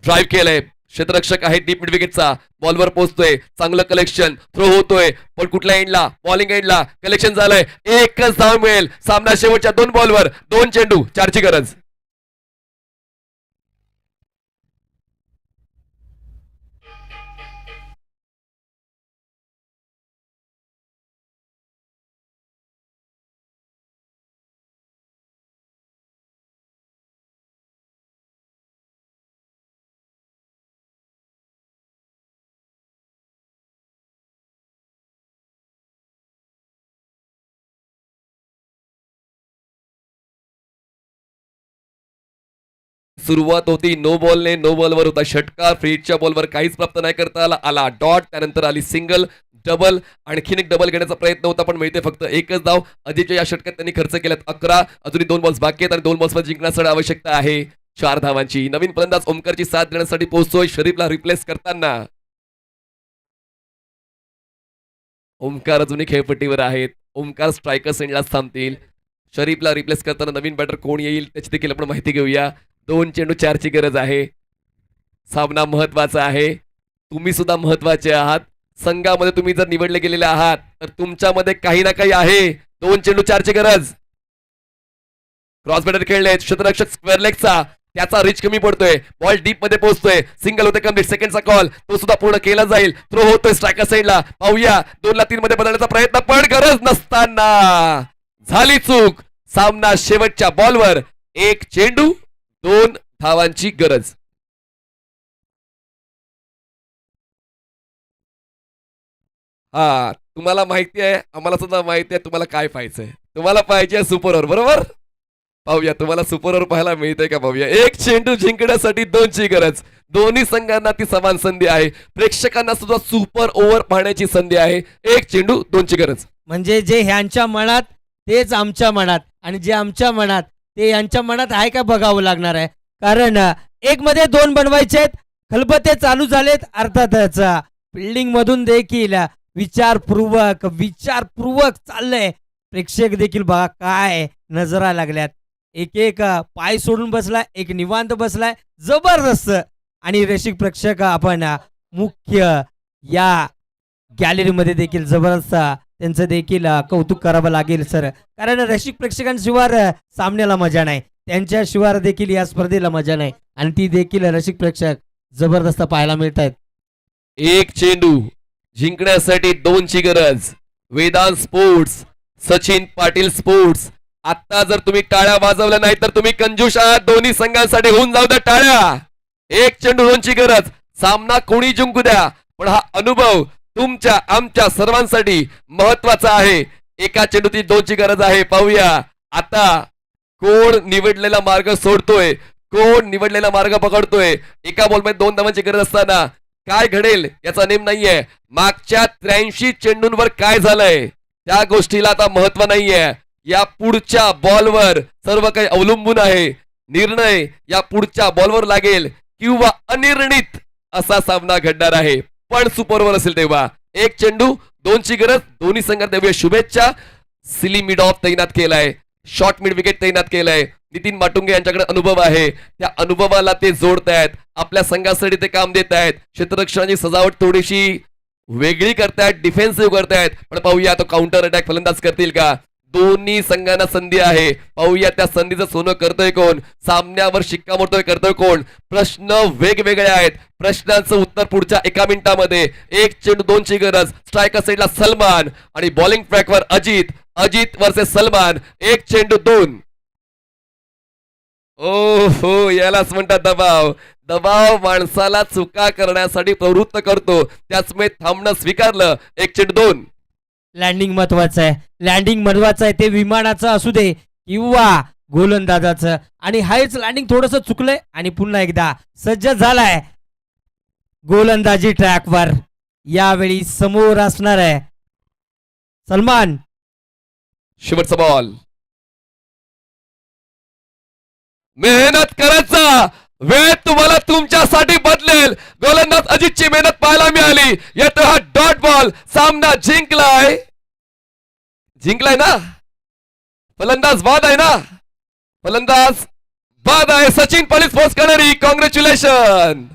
ड्राईव्ह केलंय. क्षेत्ररक्षक आहे डीप मिड विकेटचा. बॉलवर पोहोचतोय. चांगलं कलेक्शन. थ्रो होतोय पण कुठल्या एंडला बॉलिंग एंडला कलेक्शन झालंय. एकच धाव मिळेल. सामना शेवटच्या 2 बॉलवर. 2 चेंडू 4ची गरज. सुरुवात होती नो बॉलने. नो बॉलवर होता षटकार. फ्रीडच्या बॉलवर काहीच प्राप्त नाही करता आला. आला डॉट. त्यानंतर आली सिंगल, डबल. आणखीन एक डबल घेण्याचा प्रयत्न होता पण मिळते फक्त एकच धाव. अधिकच्या या षटकात त्यांनी खर्च केल्यात 11. अजूनही 2 बॉल्स बाकी आहेत आणि 2 बॉल्स जिंकण्यासाठी आवश्यकता आहे 4 धावांची. नवीन फलंदाज ओमकारची साथ देण्यासाठी पोहोचतोय. शरीफला रिप्लेस करताना ओमकार अजूनही खेळपट्टीवर आहेत. ओमकार स्ट्रायकर सेंडला थांबतील. शरीफला रिप्लेस करताना नवीन बॅटर कोण येईल त्याची देखील आपण माहिती घेऊया. 2 चेंडू 4ची गरज आहे. सामना महत्वाचा आहे. तुम्ही सुद्धा महत्वाचे आहात. संघामध्ये तुम्ही जर निवडले गेलेले आहात तर तुमच्यामध्ये काही ना काही आहे. 2 चेंडू 4ची गरज. क्रॉस बॅटर खेळले. क्षेत्ररक्षक स्क्वेअर लेगचा. त्याचा रिच कमी पडतोय. बॉल डीप मध्ये पोहोचतोय. सिंगल होते कम्प्लीट. सेकंडचा कॉल तो सुद्धा पूर्ण केला जाईल. थ्रो होतोय स्ट्रायकर साईडला. पाहूया 2 ला 3 मध्ये बदलण्याचा प्रयत्न पण गरज नसताना झाली चूक. सामना शेवटच्या बॉलवर. 1 चेंडू 2 धावांची गरज. हा तुम्हाला माहिती आहे. आम्हाला सुद्धा माहिती आहे तुम्हाला काय पाहिजे. तुम्हाला पाहिजे सुपर ओव्हर बरोबर. पाहूया तुम्हाला सुपर ओव्हर पाहायला मिळतंय का. पाहूया 1 चेंडू जिंकण्यासाठी 2ची गरज. दोन्ही संघांना ती समान संधी आहे. प्रेक्षकांना सुद्धा सुपर ओव्हर पाहण्याची संधी आहे. 1 चेंडू 2ची गरज. म्हणजे जे ह्यांच्या मनात तेच आमच्या मनात आणि जे आमच्या मनात ते यांच्या मनात आहे का बघावं लागणार आहे. कारण 1 मध्ये 2 बनवायचे आहेत. खलबते चालू झालेत. अर्थातच फिल्डिंग मधून देखील विचारपूर्वक चाललंय. प्रेक्षक देखील बघा काय नजरा लागल्यात. एक पाय सोडून बसलाय. एक निवांत बसलाय. जबरदस्त. आणि रसिक प्रेक्षक आपण मुख्य या गॅलरीमध्ये देखील जबरदस्त त्यांचं देखील कौतुक करावं लागेल सर. कारण रसिक प्रेक्षकांशिवाय सामन्याला मजा नाही. त्यांच्याशिवाय देखील या स्पर्धेला मजा नाही आणि ती देखील रसिक प्रेक्षक जबरदस्त पाहायला मिळत आहेत. 1 चेंडू जिंकण्यासाठी 2ची गरज. Vedant sports, Sachin Patil sports. आता जर तुम्ही टाळ्या वाजवल्या नाही तर तुम्ही कंजूष आहात. दोन्ही संघांसाठी होऊन जाऊ द्या टाळ्या. 1 चेंडू 2ची गरज. सामना कोणी जिंकू द्या पण हा अनुभव तुमच्या आमच्या सर्वांसाठी महत्वाचा आहे. 1 चेंडूची 2ची गरज आहे. पाहूया आता कोण निवडलेला मार्ग सोडतोय, कोण निवडलेला मार्ग पकडतोय. एका बॉलमध्ये 2 धावांची गरज असताना काय घडेल याचा नेम नाहीये. मागच्या 83 चेंडूंवर काय झालंय त्या गोष्टीला आता महत्व नाहीये. या पुढच्या बॉलवर सर्व काही अवलंबून आहे. निर्णय या पुढच्या बॉलवर लागेल किंवा अनिर्णित असा सामना घडणार आहे. पण सुपर ओव्हर असेल तेव्हा 1 चेंडू 2ची गरज. दोन्ही संघात देऊया शुभेच्छा. सिली मिड ऑफ तैनात केलाय. शॉर्ट मिड विकेट तैनात केलंय. नितीन माटुंगे यांच्याकडे अनुभव आहे, त्या अनुभवाला ते जोडतायत, आपल्या संघासाठी ते काम देत आहेत. क्षेत्ररक्षणाची सजावट थोडीशी वेगळी करतायत, डिफेन्सिव्ह करतायत. पण पाहूया तो काउंटर अटॅक फलंदाज करतील का. दोन्ही संघांना संधी आहे, पाहूया त्या संधीचं सोनं करतोय कोण, सामन्यावर शिक्कामोर्तब करतोय कोण. प्रश्न वेगवेगळे आहेत, प्रश्नांचं उत्तर पुढच्या 1 मिनिटामध्ये. 1 चेंडू 2ची गरज. स्ट्रायकर साईडला सलमान आणि बॉलिंग ट्रॅकवर अजित. अजित वर्सेस सलमान. 1 चेंडू 2. ओ हो, यालाच म्हणतात दबाव. दबाव माणसाला चुका करण्यासाठी प्रवृत्त करतो, त्याचमुळे थांबणं स्वीकारलं. 1 चेंडू 2. लँडिंग महत्वाचं आहे, लँडिंग महत्वाचं आहे, ते विमानाचं असू दे किंवा गोलंदाजाचं. आणि हायच लँडिंग थोडंसं चुकलंय आणि पुन्हा एकदा सज्ज झालाय गोलंदाजी ट्रॅकवर. यावेळी समोर असणार आहे सलमान. शेवटचा बॉल. मेहनत करायचा वेळ तुम्हाला तुमच्यासाठी बदलेल. गोलंदाज अजितची मेहनत पाहायला मिळाली. येतो हा डॉट बॉल. सामना जिंकलाय ना. फलंदाज बाद आहे ना. फलंदाज बाद आहे. सचिन पॉलिस फोर्स करणारी. कॉंग्रॅच्युलेशन.